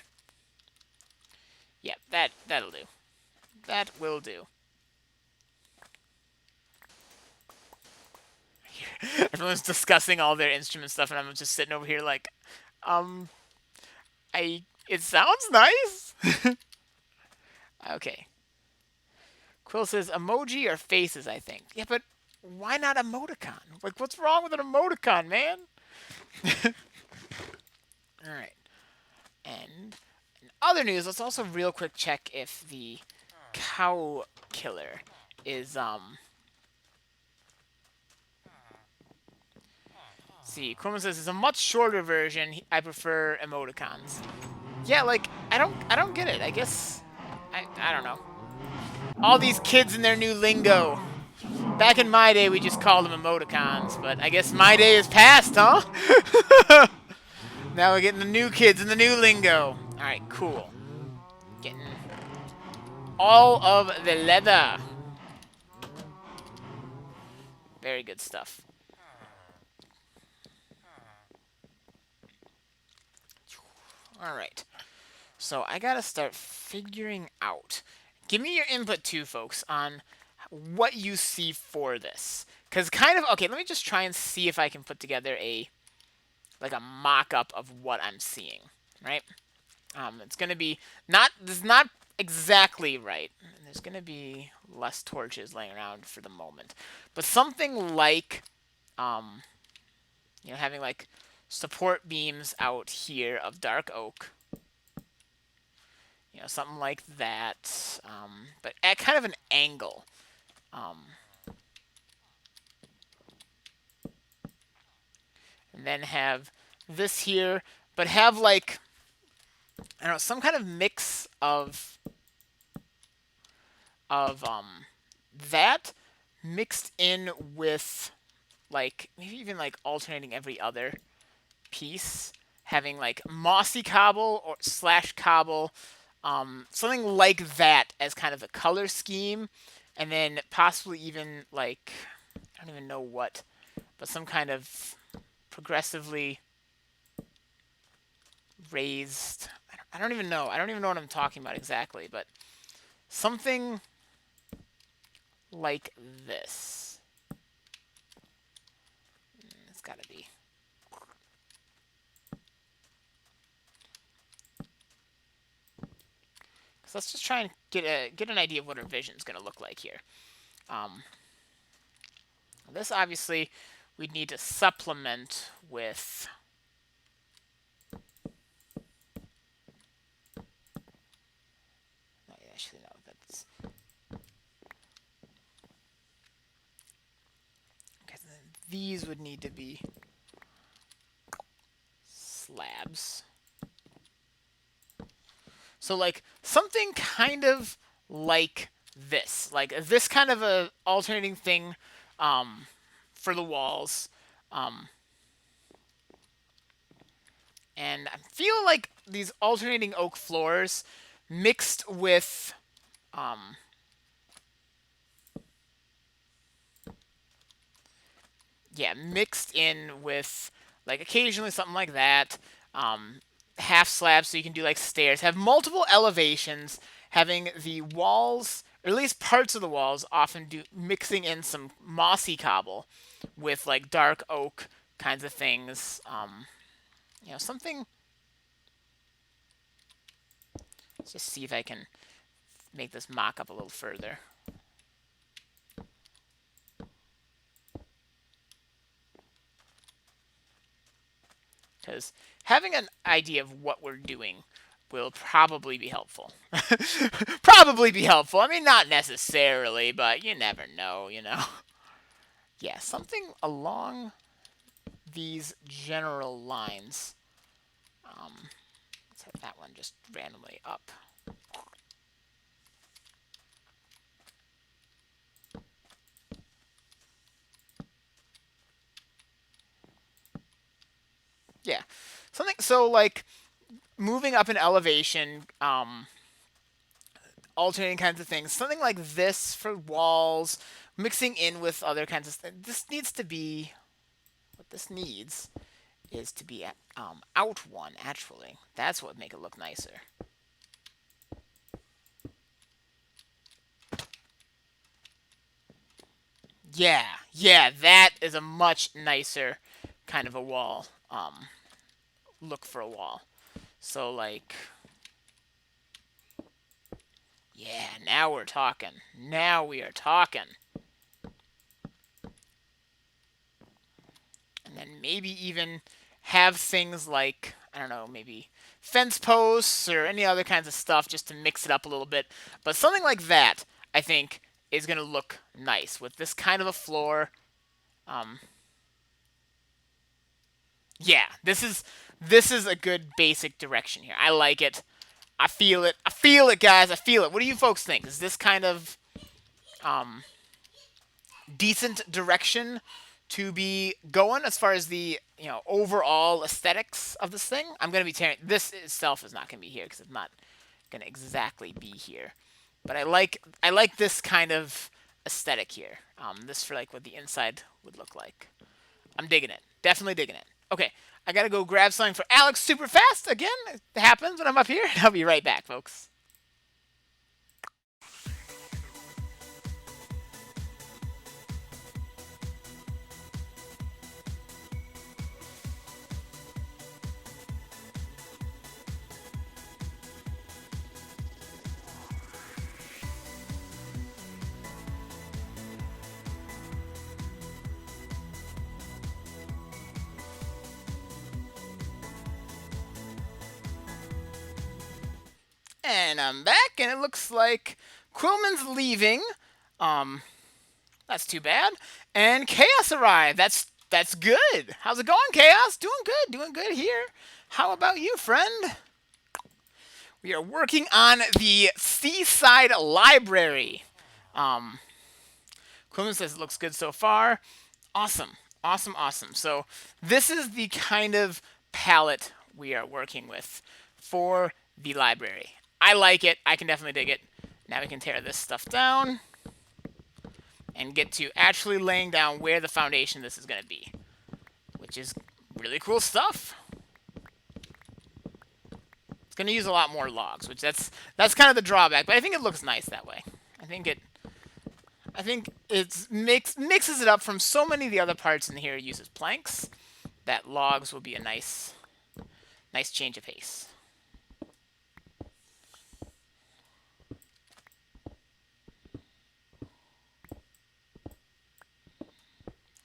Yep, that'll do. That will do. Everyone's discussing all their instrument stuff, and I'm just sitting over here like, it sounds nice. Okay. Quill says emoji or faces, I think. Yeah, but why not emoticon? Like, what's wrong with an emoticon, man? All right. And in other news, let's also real quick check if the cow killer is see, Chroma says it's a much shorter version. I prefer emoticons. Yeah, like I don't get it. I guess I don't know. All these kids and their new lingo. Back in my day, we just called them emoticons, but I guess my day is past, huh? Now we're getting the new kids and the new lingo. All right, cool. Getting all of the leather. Very good stuff. All right. So I gotta start figuring out. Give me your input too, folks, on what you see for this. Because kind of, okay, let me just try and see if I can put together a mock-up of what I'm seeing, right? It's gonna be this is not exactly right. There's gonna be less torches laying around for the moment, but something like, having like support beams out here of dark oak. Something like that, but at kind of an angle. And then have this here, but have like, I don't know, some kind of mix of that mixed in with like maybe even like alternating every other piece, having like mossy cobble or slash cobble, something like that as kind of a color scheme, and then possibly even like I don't even know what, but some kind of progressively raised. I don't even know. I don't even know what I'm talking about exactly, but something like this. It's got to be. So let's just try and get an idea of what our vision's going to look like here. This obviously we'd need to supplement with. Actually, no, that's. Okay, so then these would need to be slabs. So like something kind of like this kind of a alternating thing for the walls. And I feel like these alternating oak floors mixed with mixed in with like occasionally something like that. Half slabs so you can do like stairs. Have multiple elevations, having the walls, or at least parts of the walls, often do mixing in some mossy cobble with like dark oak kinds of things. Something. Let's just see if I can make this mock up a little further. Because having an idea of what we're doing will probably be helpful. Probably be helpful. I mean, not necessarily, but you never know, Yeah, something along these general lines. Let's have that one just randomly up. Yeah, something so like moving up in elevation, alternating kinds of things. Something like this for walls, mixing in with other kinds of things. This needs to be what this needs is to be out one, actually. That's what would make it look nicer. Yeah, that is a much nicer kind of a wall. Look for a wall. So, like, yeah, now we're talking. Now we are talking. And then maybe even have things like I don't know, maybe fence posts or any other kinds of stuff just to mix it up a little bit. But something like that, I think, is going to look nice with this kind of a floor. Yeah, this is a good basic direction here. I like it. I feel it. I feel it, guys. I feel it. What do you folks think? Is this kind of decent direction to be going as far as the overall aesthetics of this thing? I'm gonna be tearing this itself is not gonna be here because it's not gonna exactly be here. But I like this kind of aesthetic here. This for like what the inside would look like. I'm digging it. Definitely digging it. Okay, I gotta go grab something for Alex super fast. Again, it happens when I'm up here. I'll be right back, folks. And I'm back, and it looks like Quillman's leaving. That's too bad. And Chaos arrived. That's good. How's it going, Chaos? Doing good here. How about you, friend? We are working on the Seaside Library. Quillman says it looks good so far. Awesome. Awesome. So this is the kind of palette we are working with for the library. I like it. I can definitely dig it. Now we can tear this stuff down and get to actually laying down where the foundation of this is going to be, which is really cool stuff. It's going to use a lot more logs, which that's kind of the drawback, but I think it looks nice that way. I think it mixes it up from so many of the other parts in here. It uses planks that logs will be a nice change of pace.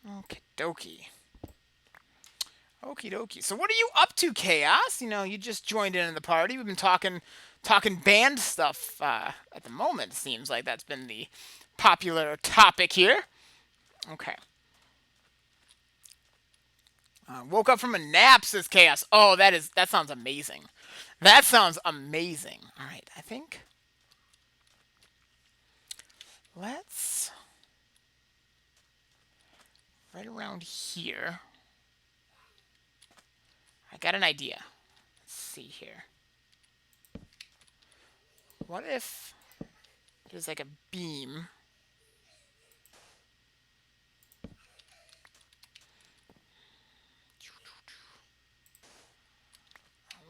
Okie dokie. Okie dokie. So what are you up to, Chaos? You just joined in the party. We've been talking band stuff at the moment. It seems like that's been the popular topic here. Okay. Woke up from a nap, says Chaos. Oh, that sounds amazing. That sounds amazing. All right, I think let's right around here. I got an idea. Let's see here. What if there's like a beam?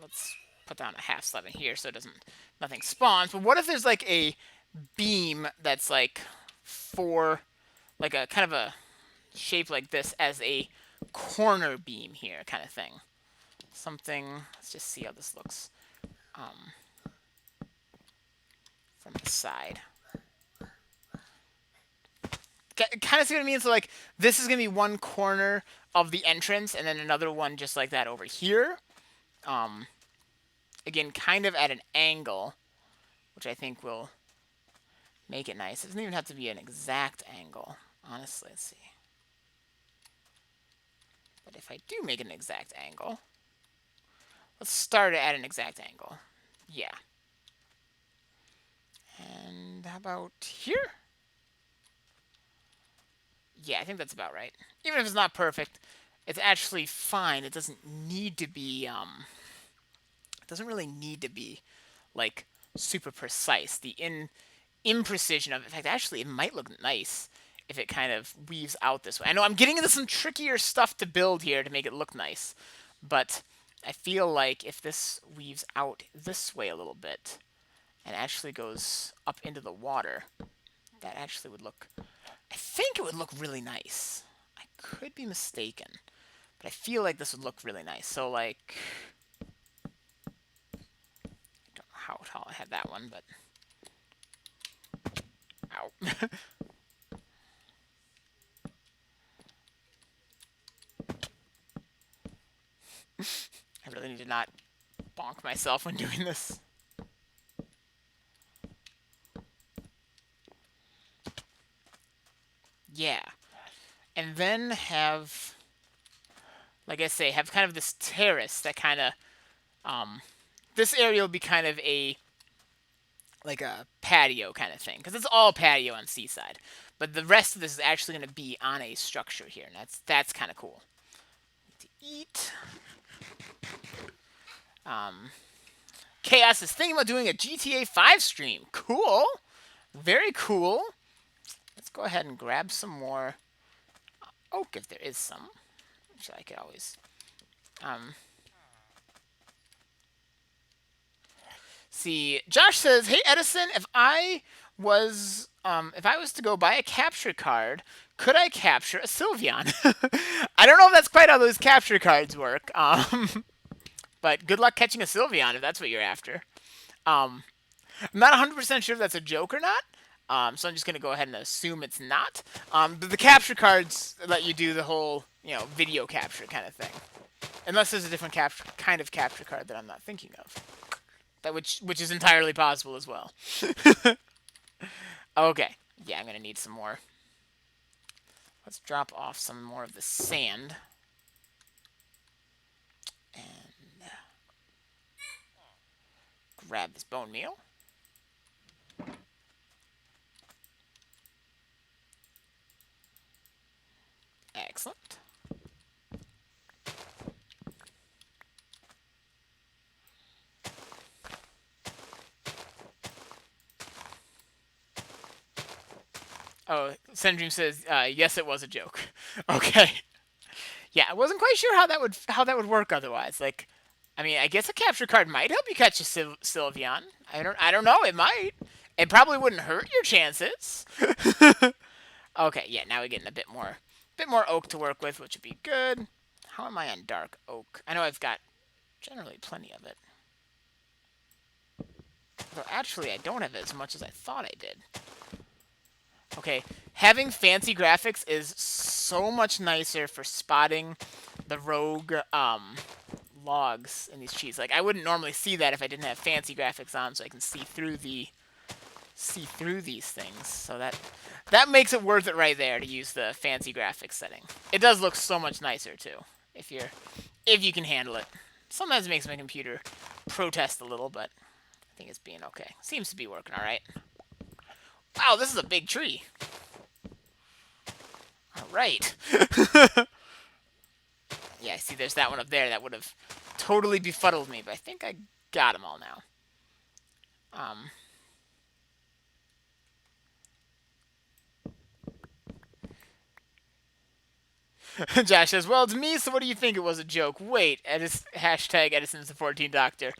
Let's put down a half slab in here so nothing spawns. But what if there's like a beam that's like for like a kind of a shape like this as a corner beam here kind of thing. Something, let's just see how this looks from the side. Kind of see what I mean? So like this is going to be one corner of the entrance and then another one just like that over here. Again, kind of at an angle, which I think will make it nice. It doesn't even have to be an exact angle, honestly. Let's see. But if I do make an exact angle, let's start it at an exact angle. Yeah. And how about here? Yeah, I think that's about right. Even if it's not perfect, it's actually fine. It doesn't need to be, it doesn't really need to be, like, super precise. The imprecision of it. In fact, actually, it might look nice if it kind of weaves out this way. I know I'm getting into some trickier stuff to build here to make it look nice, but I feel like if this weaves out this way a little bit and actually goes up into the water, that actually would look... I think it would look really nice. I could be mistaken, but I feel like this would look really nice. So, like... I don't know how tall I had that one, but... Ow. I really need to not bonk myself when doing this. Yeah. And then have, like I say, have kind of this terrace that kind of, this area will be kind of like a patio kind of thing, because it's all patio on Seaside. But the rest of this is actually going to be on a structure here, and that's kind of cool. Need to eat. Chaos is thinking about doing a GTA 5 stream. Cool. Very cool. Let's go ahead and grab some more oak if there is some. Which I could always... See, Josh says, "Hey Edison, if I was to go buy a capture card, could I capture a Sylveon?" I don't know if that's quite how those capture cards work. But good luck catching a Sylveon if that's what you're after. I'm not 100% sure if that's a joke or not. So I'm just gonna go ahead and assume it's not. But the capture cards let you do the whole, video capture kind of thing, unless there's a different kind of capture card that I'm not thinking of. Which is entirely possible as well. Okay. Yeah, I'm gonna need some more. Let's drop off some more of the sand. And grab this bone meal. Excellent. Oh, Sendream says, yes, it was a joke. Okay. Yeah, I wasn't quite sure how that would work otherwise. Like, I mean, I guess a capture card might help you catch a Sylveon. I don't know. It might. It probably wouldn't hurt your chances. Okay, yeah. Now we're getting a bit more oak to work with, which would be good. How am I on dark oak? I know I've got generally plenty of it. Though actually, I don't have as much as I thought I did. Okay, having fancy graphics is so much nicer for spotting the rogue logs in these cheats. Like, I wouldn't normally see that if I didn't have fancy graphics on, so I can see through these things. So that makes it worth it right there to use the fancy graphics setting. It does look so much nicer too if you can handle it. Sometimes it makes my computer protest a little, but I think it's being okay. Seems to be working all right. Wow, this is a big tree. All right. Yeah, see, there's that one up there that would have totally befuddled me, but I think I got them all now. Josh says, "Well, it's me, so what do you think? It was a joke." Wait, hashtag Edison's the 14th Doctor.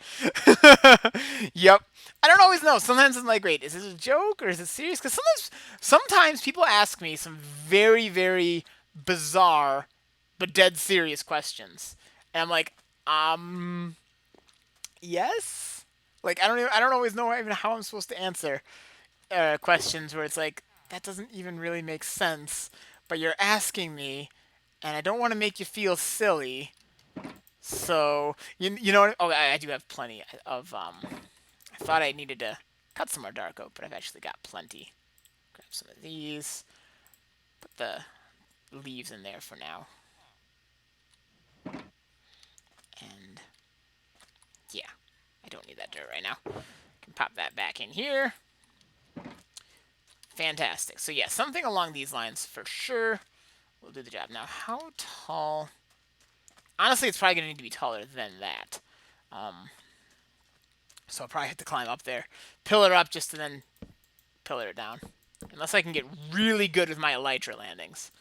Yep. I don't always know. Sometimes I'm like, wait, is this a joke or is it serious? Because sometimes people ask me some very, very bizarre but dead serious questions. And I'm like, yes? Like, I don't always know even how I'm supposed to answer questions where it's like, that doesn't even really make sense, but you're asking me, and I don't want to make you feel silly. So, you know what? Oh, I do have plenty of, I thought I needed to cut some more dark oak, but I've actually got plenty. Grab some of these. Put the leaves in there for now. And, yeah. I don't need that dirt right now. Can pop that back in here. Fantastic. So, yeah, something along these lines for sure will do the job. Now, how tall... Honestly, it's probably going to need to be taller than that. So I'll probably have to climb up there. Pillar up just to then pillar it down. Unless I can get really good with my elytra landings.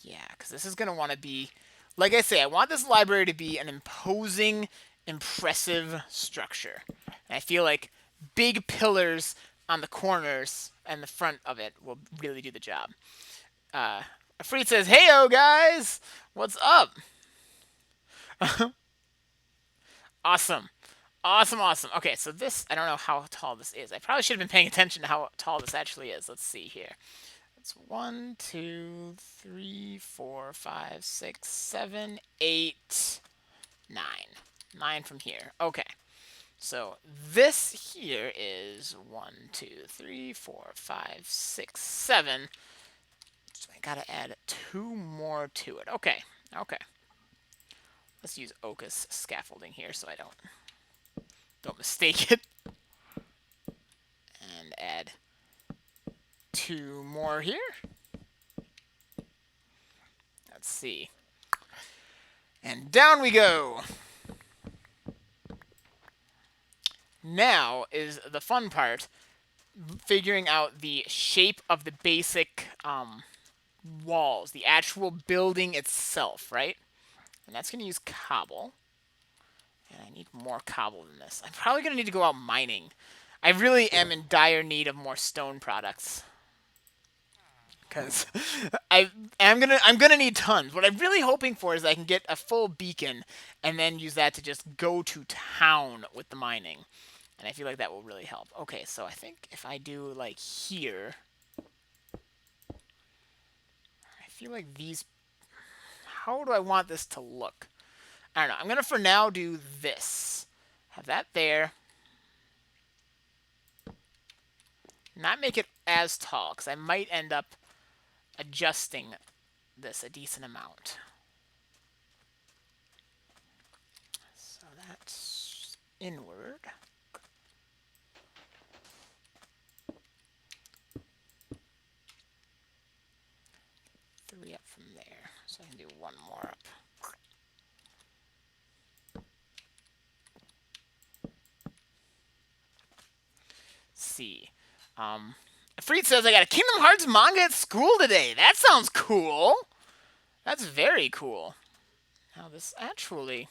Yeah, because this is going to want to be... Like I say, I want this library to be an imposing, impressive structure. And I feel like big pillars on the corners and the front of it will really do the job. Afreed says, "Heyo, guys! What's up?" Awesome. Awesome, awesome. Okay, so this, I don't know how tall this is. I probably should have been paying attention to how tall this actually is. Let's see here. It's 1, 2, 3, 4, 5, 6, 7, 8, 9. 9 from here. Okay. So this here is 1, 2, 3, 4, 5, 6, 7. So I gotta add 2 more to it. Okay. Okay. Let's use Ocus scaffolding here so I don't mistake it. And add 2 more here. Let's see. And down we go. Now is the fun part, figuring out the shape of the basic walls, the actual building itself, right? And that's going to use cobble. And I need more cobble than this. I'm probably going to need to go out mining. I really am in dire need of more stone products. Because I'm gonna need tons. What I'm really hoping for is I can get a full beacon and then use that to just go to town with the mining. And I feel like that will really help. Okay, so I think if I do like here, I feel like these, how do I want this to look? I don't know. I'm gonna for now do this. Have that there. Not make it as tall, because I might end up adjusting this a decent amount. So that's inward. Three up from there. So I can do 1 more up. Let's see. Freed says, I got a Kingdom Hearts manga at school today. That sounds cool. That's very cool. Now this actually...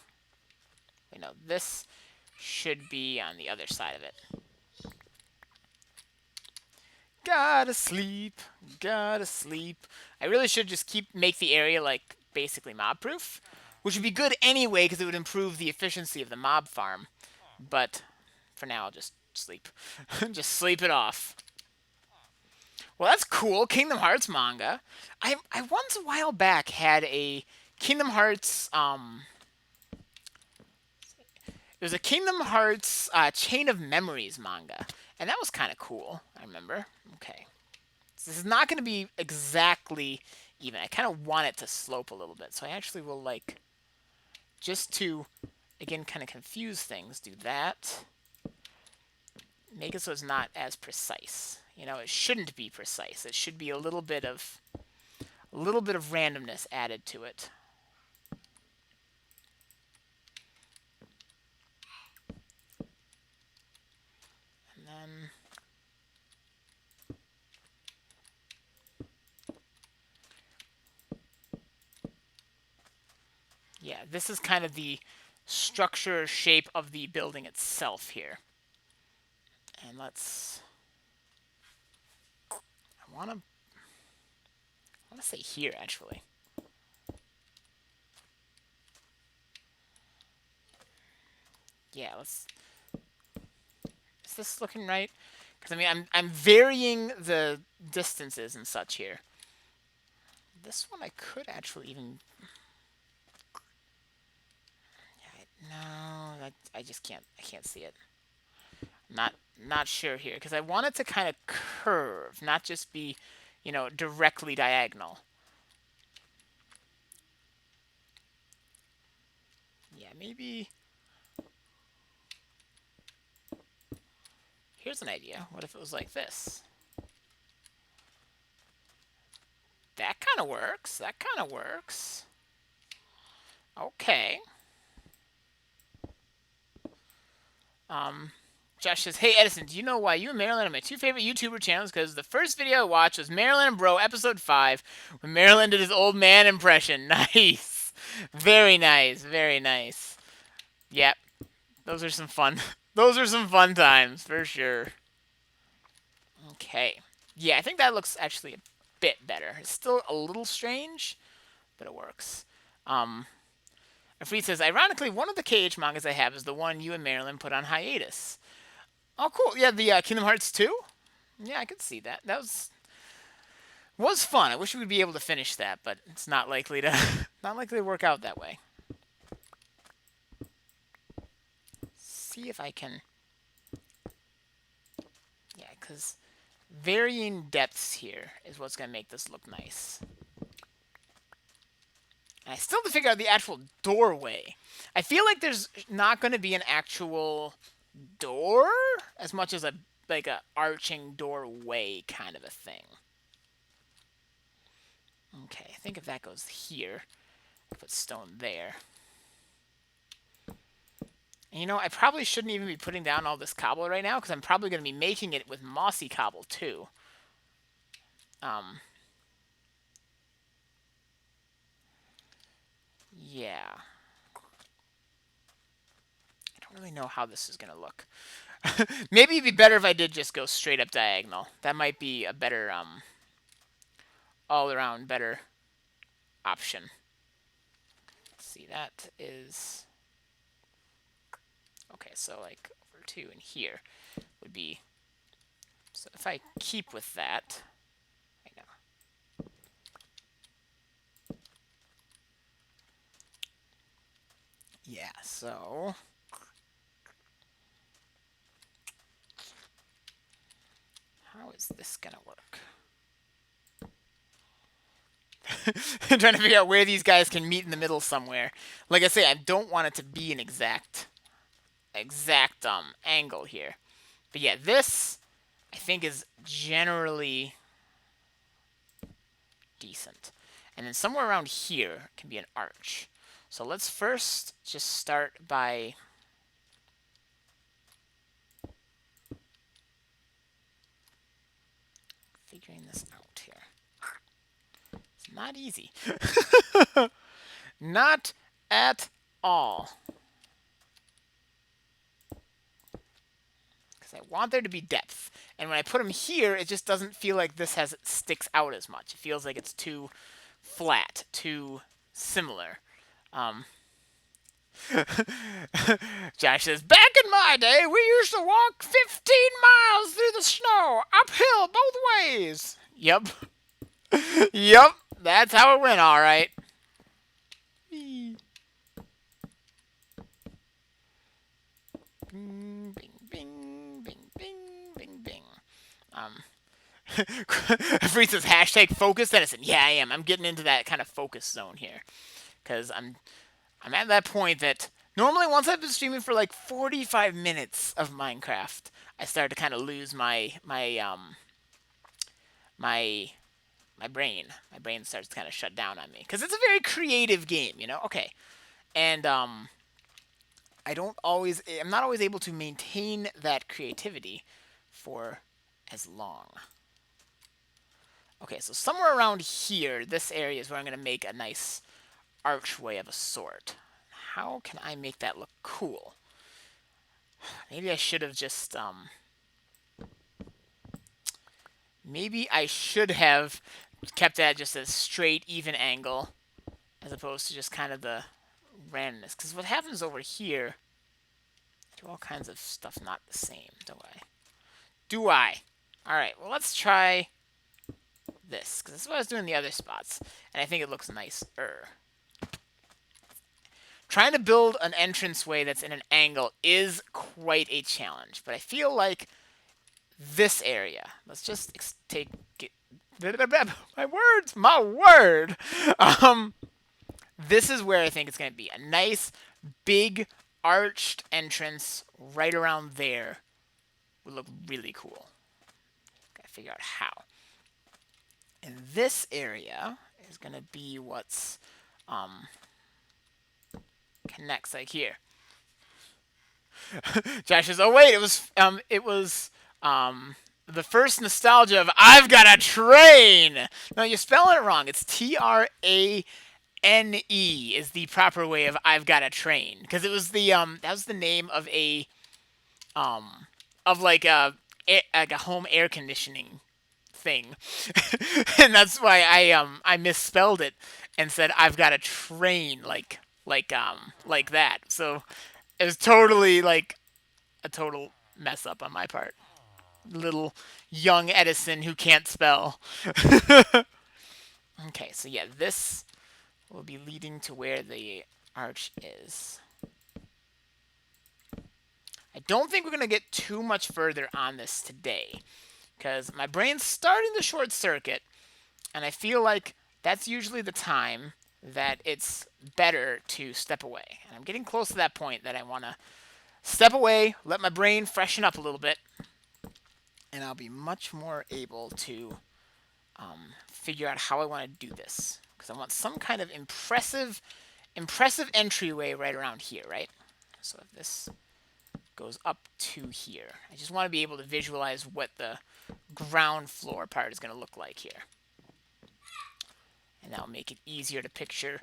Wait, no, this should be on the other side of it. Gotta sleep. Gotta sleep. I really should just make the area, like, basically mob-proof. Which would be good anyway, because it would improve the efficiency of the mob farm. But for now, I'll just sleep. Just sleep it off. Well, that's cool. Kingdom Hearts manga. I once a while back had a Kingdom Hearts it was a Kingdom Hearts Chain of Memories manga, and that was kind of cool. I remember. Okay, so this is not going to be exactly even. I kind of want it to slope a little bit, so I actually will, like, just to again kind of confuse things, do that. Make it so it's not as precise. You know, it shouldn't be precise. It should be a little bit of randomness added to it. And then yeah, this is kind of the structure shape of the building itself here. And let's I want to say here, actually. Yeah, let's... Is this looking right? Because, I mean, I'm varying the distances and such here. This one I could actually even... Yeah, no, I just can't... I can't see it. Not sure here, because I want it to kind of curve, not just be, you know, directly diagonal. Yeah, maybe... Here's an idea. What if it was like this? That kind of works. That kind of works. Okay. Josh says, hey, Edison, do you know why you and Marriland are my 2 favorite YouTuber channels? Because the first video I watched was Marriland and Bro, episode 5, when Marriland did his old man impression. Nice. Very nice. Very nice. Yep. Those are some fun. Those are some fun times, for sure. Okay. Yeah, I think that looks actually a bit better. It's still a little strange, but it works. Afreed says, ironically, one of the KH mangas I have is the one you and Marriland put on hiatus. Oh, cool. Yeah, the Kingdom Hearts 2? Yeah, I could see that. That was... Was fun. I wish we would be able to finish that, but it's not likely to not likely to work out that way. See if I can. Yeah, because varying depths here is what's going to make this look nice. And I still have to figure out the actual doorway. I feel like there's not going to be an actual door as much as a arching doorway kind of a thing. Okay, I think if that goes here, I put stone there. And you know, I probably shouldn't even be putting down all this cobble right now because I'm probably going to be making it with mossy cobble too. Yeah. I don't really know how this is going to look. Maybe it'd be better if I did just go straight up diagonal. That might be a better, all-around better option. Let's see, that is... Okay, so like over 2 and here would be... So if I keep with that... I know. Yeah, so... How is this gonna work? I'm trying to figure out where these guys can meet in the middle somewhere. Like I say, I don't want it to be an exact angle here. But yeah, this I think is generally decent. And then somewhere around here can be an arch. So let's first just start by figuring this out here. It's not easy. Not at all. Because I want there to be depth. And when I put them here, it just doesn't feel like this sticks out as much. It feels like it's too flat, too similar. Josh says, back in my day, we used to walk 15 miles through the snow, uphill both ways. Yep. Yep. That's how it went, all right. Bing, bing, bing, bing, bing, bing, bing. Free says, hashtag focus Edison. Yeah, I am. I'm getting into that kind of focus zone here. Because I'm at that point that normally once I've been streaming for like 45 minutes of Minecraft, I start to kind of lose my brain. My brain starts to kind of shut down on me because it's a very creative game, you know. Okay, and I'm not always able to maintain that creativity for as long. Okay, so somewhere around here, this area is where I'm going to make a nice archway of a sort. How can I make that look cool? Maybe I should have just, maybe I should have kept that just a straight, even angle, as opposed to just kind of the randomness. Because what happens over here, I do all kinds of stuff not the same, don't I? Do I? Alright, well, let's try this, because this is what I was doing in the other spots, and I think it looks nicer. Trying to build an entranceway that's in an angle is quite a challenge, but I feel like this area, let's just take it, my word. This is where I think it's going to be a nice, big, arched entrance right around there. Would look really cool. Gotta figure out how. And this area is going to be what's connects like here. Josh says, "Oh wait, it was the first nostalgia of I've got a train." No, you're spelling it wrong. It's Trane is the proper way of I've got a train, because it was the that was the name of a like a home air conditioning thing. And that's why I misspelled it and said I've got a train like that. So it was totally like a total mess up on my part. little young Edison who can't spell. Okay, so yeah, this will be leading to where the arch is. I don't think we're going to get too much further on this today, because my brain's starting to short circuit, and I feel like that's usually the time that it's better to step away. And I'm getting close to that point that I want to step away, let my brain freshen up a little bit, and I'll be much more able to figure out how I want to do this. Because I want some kind of impressive entryway right around here, right? So if this goes up to here, I just want to be able to visualize what the ground floor part is going to look like here. And that'll make it easier to picture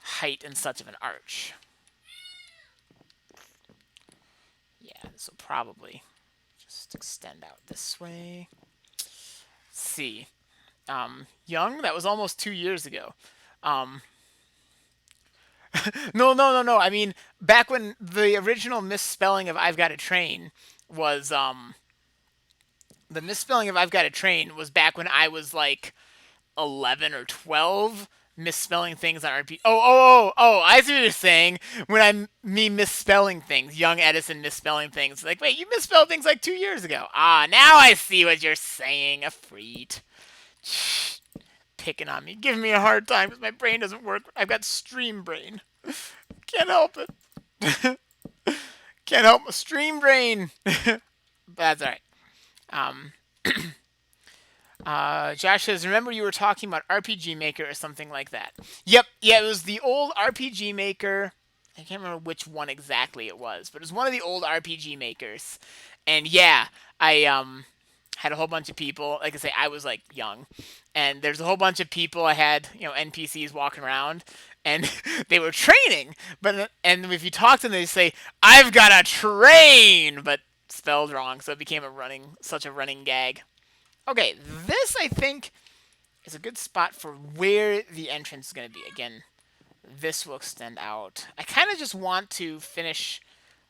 height and such of an arch. Yeah, this will probably just extend out this way. Let's see. Young, that was almost 2 years ago. No. I mean, back when the original misspelling of I've Got a Train was, the misspelling of I've Got a Train was back when I was like 11 or 12, misspelling things on RPG. Oh, I see what you're saying. When me misspelling things, young Edison misspelling things. Like, wait, you misspelled things like 2 years ago. Ah, now I see what you're saying, a freet. Picking on me, giving me a hard time because my brain doesn't work. I've got stream brain. Can't help it. Can't help my stream brain. But that's all right. Josh says, remember you were talking about RPG Maker or something like that. Yep, yeah, it was the old RPG Maker. I can't remember which one exactly it was, but it was one of the old RPG Makers. And yeah, I had a whole bunch of people. Like I say, I was like young, and there's a whole bunch of people. I had NPCs walking around, and they were training. And if you talk to them, they say, "I've got a train," but spelled wrong, so it became such a running gag. Okay, this I think is a good spot for where the entrance is going to be. Again, this will extend out. I kind of just want to finish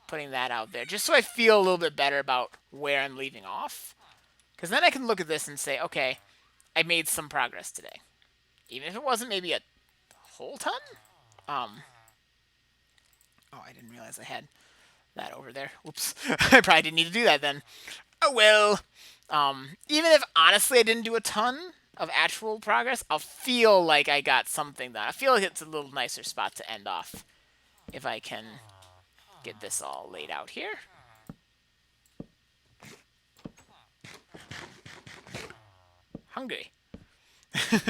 putting that out there, just so I feel a little bit better about where I'm leaving off. Because then I can look at this and say, okay, I made some progress today. Even if it wasn't maybe a whole ton. Oh, I didn't realize I had that over there. Whoops. I probably didn't need to do that then. Oh, well. Even if, honestly, I didn't do a ton of actual progress, I'll feel like I got something done. I feel like it's a little nicer spot to end off if I can get this all laid out here. Hungry. It's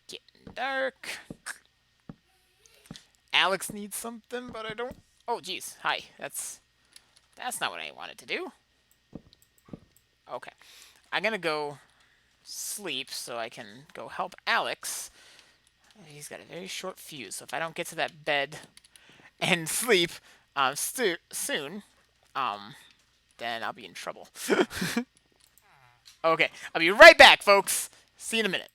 getting dark. Alex needs something, but I don't. Oh, geez. Hi. That's not what I wanted to do. Okay. I'm gonna go sleep so I can go help Alex. He's got a very short fuse, so if I don't get to that bed and sleep soon, then I'll be in trouble. Okay, I'll be right back, folks. See you in a minute.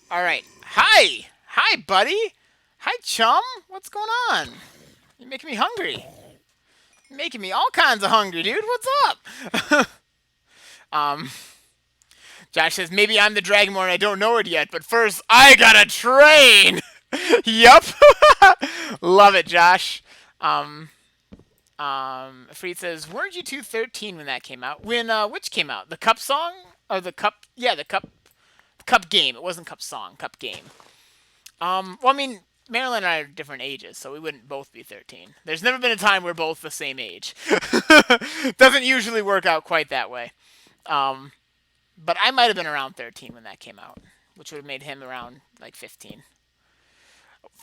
All right. Hi. Hi, buddy. Hi, chum. What's going on? You're making me hungry. You're making me all kinds of hungry, dude. What's up? Josh says, maybe I'm the Dragonborn and I don't know it yet, but first, I got a train! Yup! Love it, Josh. Freed says, weren't you 213 when that came out? When, which came out? The Cup song? Or the Cup? Yeah, the Cup game. It wasn't Cup song, Cup game. Well, I mean, Marriland and I are different ages, so we wouldn't both be 13. There's never been a time we're both the same age. Doesn't usually work out quite that way. But I might have been around 13 when that came out, which would have made him around, like, 15.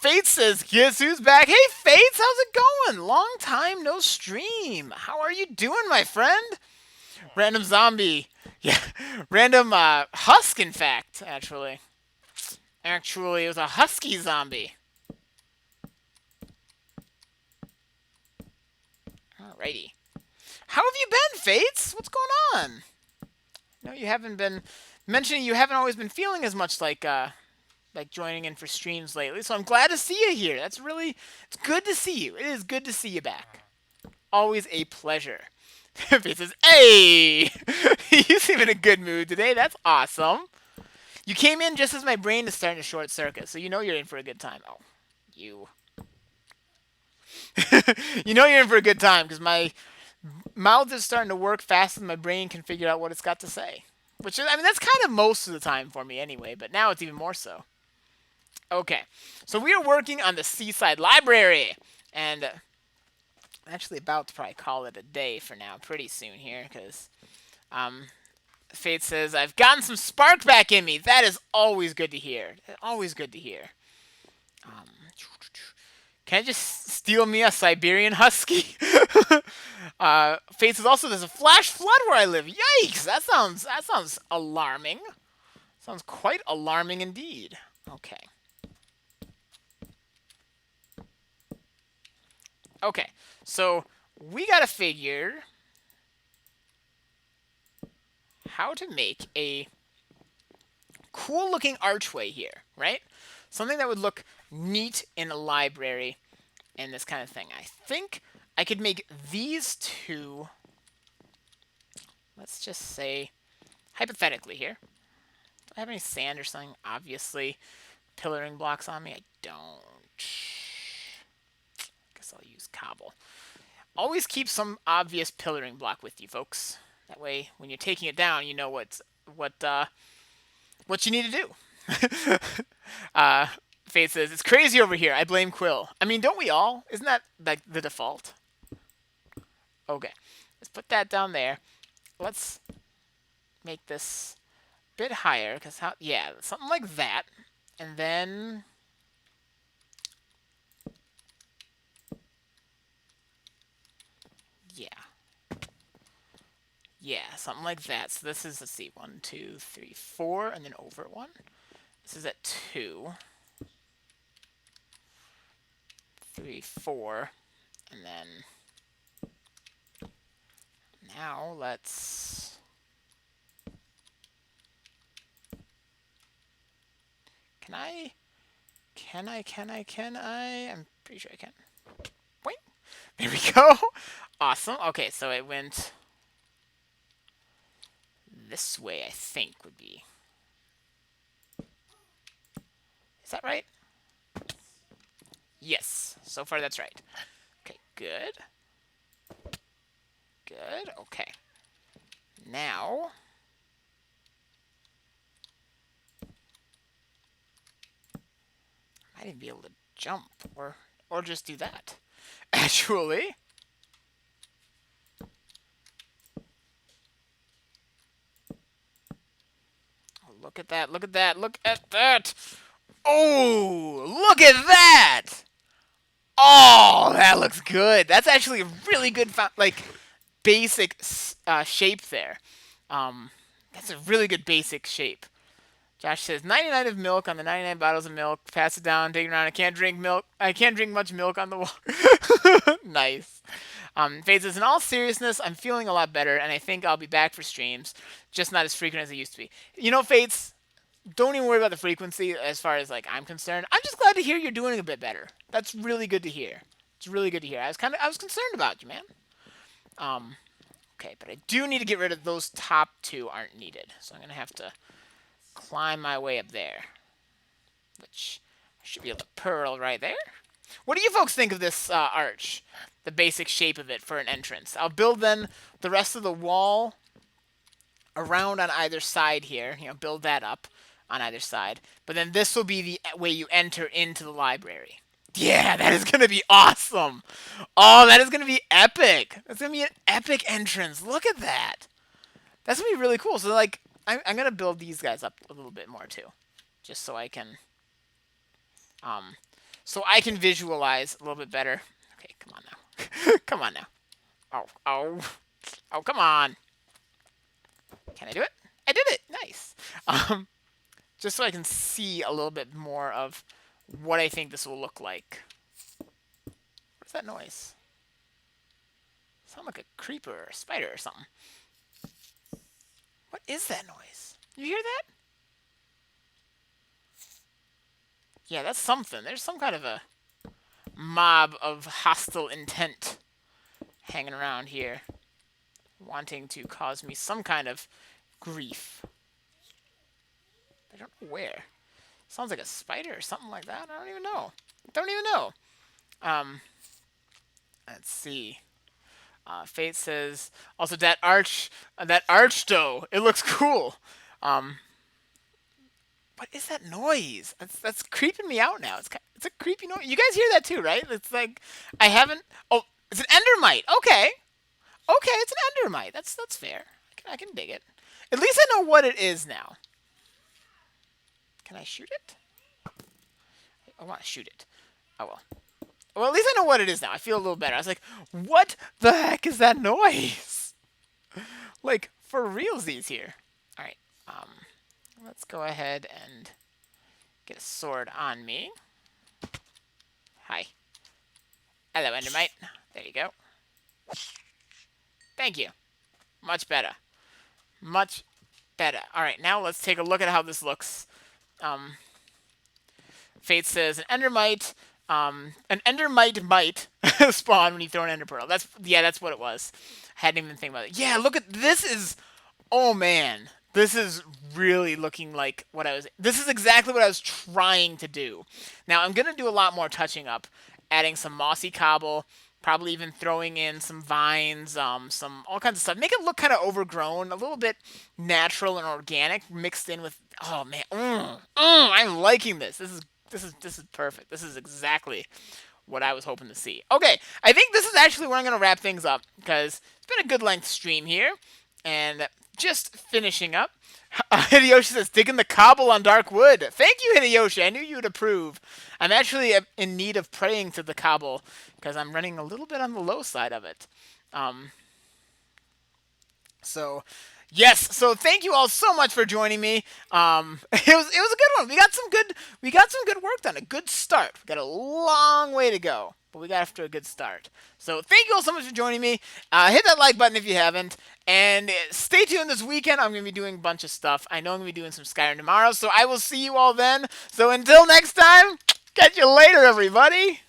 Fates says, guess who's back? Hey, Fates, how's it going? Long time no stream. How are you doing, my friend? Random zombie. Yeah, random husk, in fact, actually. Actually, it was a husky zombie. Alrighty. How have you been, Fates? What's going on? No, you haven't been mentioning you haven't always been feeling as much like joining in for streams lately. So I'm glad to see you here. It's good to see you. It is good to see you back. Always a pleasure. Fates says, "Hey, you seem in a good mood today. That's awesome. You came in just as my brain is starting to short circuit, so you know you're in for a good time." Oh, you. You know you're in for a good time because my mouth is starting to work faster than my brain can figure out what it's got to say. Which is, I mean, that's kind of most of the time for me anyway, but now it's even more so. Okay, so we are working on the Seaside Library, and I'm actually about to probably call it a day for now, pretty soon here, because um, Fate says I've gotten some spark back in me. That is always good to hear. Always good to hear. Um, can I just steal me a Siberian husky? Fate says also there's a flash flood where I live. Yikes! That sounds alarming. Sounds quite alarming indeed. Okay. Okay. So we gotta figure how to make a cool looking archway here, right? Something that would look neat in a library and this kind of thing. I think I could make these two, let's just say, hypothetically here. Do I have any sand or something? Obviously, pillaring blocks on me. I don't. Guess I'll use cobble. Always keep some obvious pillaring block with you, folks. That way, when you're taking it down, you know what you need to do. uh, Faith says, it's crazy over here. I blame Quill. I mean, don't we all? Isn't that like the default? Okay. Let's put that down there. Let's make this a bit higher. Because how... Yeah, something like that. And then... Yeah. Yeah, something like that. So this is, let's see, 1, 2, 3, 4, and then over 1. This is at 2. 3, 4, and then now let's can I I'm pretty sure I can. Wait, there we go. Awesome. Okay, so it went this way, I think would be. Is that right? Yes, so far that's right. Okay, good. Good, okay. Now, I might even be able to jump, or just do that. Actually. Oh, look at that, look at that, look at that! Oh, look at that! Oh, that looks good. That's actually a really good, like, basic shape there. That's a really good basic shape. Josh says 99 of milk on the 99 bottles of milk. Pass it down, take it around. I can't drink milk. I can't drink much milk on the wall. Nice. Faith says, in all seriousness, I'm feeling a lot better, and I think I'll be back for streams, just not as frequent as it used to be. You know, Faiths, don't even worry about the frequency as far as like I'm concerned. I'm just glad to hear you're doing a bit better. That's really good to hear. It's really good to hear. I was concerned about you, man. Okay, but I do need to get rid of those top two aren't needed. So I'm gonna have to climb my way up there. Which I should be able to pearl right there. What do you folks think of this arch? The basic shape of it for an entrance. I'll build then the rest of the wall around on either side here. You know, build that up on either side. But then this will be the way you enter into the library. Yeah, that is going to be awesome. Oh, that is going to be epic. That's going to be an epic entrance. Look at that. That's going to be really cool. So, like, I'm going to build these guys up a little bit more, too. Just so I can... visualize a little bit better. Okay, come on now. Come on now. Oh, come on. Can I do it? I did it. Nice. Just so I can see a little bit more of what I think this will look like. What's that noise? Sound like a creeper or a spider or something. What is that noise? You hear that? Yeah, that's something. There's some kind of a mob of hostile intent hanging around here, wanting to cause me some kind of grief. I don't know where. Sounds like a spider or something like that. I don't even know. Let's see. Fate says also that arch though, it looks cool. What is that noise? That's creeping me out now. It's a creepy noise. You guys hear that too, right? It's like I haven't. Oh, it's an endermite. Okay, it's an endermite. That's fair. I can dig it. At least I know what it is now. Can I shoot it? I want to shoot it. Oh well. Well, at least I know what it is now. I feel a little better. I was like, what the heck is that noise? Like, for realsies here. All right. Let's go ahead and get a sword on me. Hi. Hello, endermite. There you go. Thank you. Much better. Much better. All right, now let's take a look at how this looks. Fate says an endermite might spawn when you throw an ender pearl. That's what it was. I hadn't even think about it. Yeah, look at this. Oh man, this is really looking like what I was. This is exactly what I was trying to do. Now I'm gonna do a lot more touching up, adding some mossy cobble, probably even throwing in some vines, some all kinds of stuff. Make it look kind of overgrown, a little bit natural and organic, mixed in with. Oh man, I'm liking this. This is perfect. This is exactly what I was hoping to see. Okay, I think this is actually where I'm going to wrap things up, because it's been a good length stream here. And just finishing up, Hideyoshi says, digging the cobble on dark wood. Thank you, Hideyoshi. I knew you would approve. I'm actually in need of praying to the cobble, because I'm running a little bit on the low side of it. So... yes, so thank you all so much for joining me. It was a good one. We got some good work done. A good start. We got a long way to go, but we got off to a good start. So thank you all so much for joining me. Hit that like button if you haven't, and stay tuned this weekend. I'm gonna be doing a bunch of stuff. I know I'm gonna be doing some Skyrim tomorrow, so I will see you all then. So until next time, catch you later, everybody.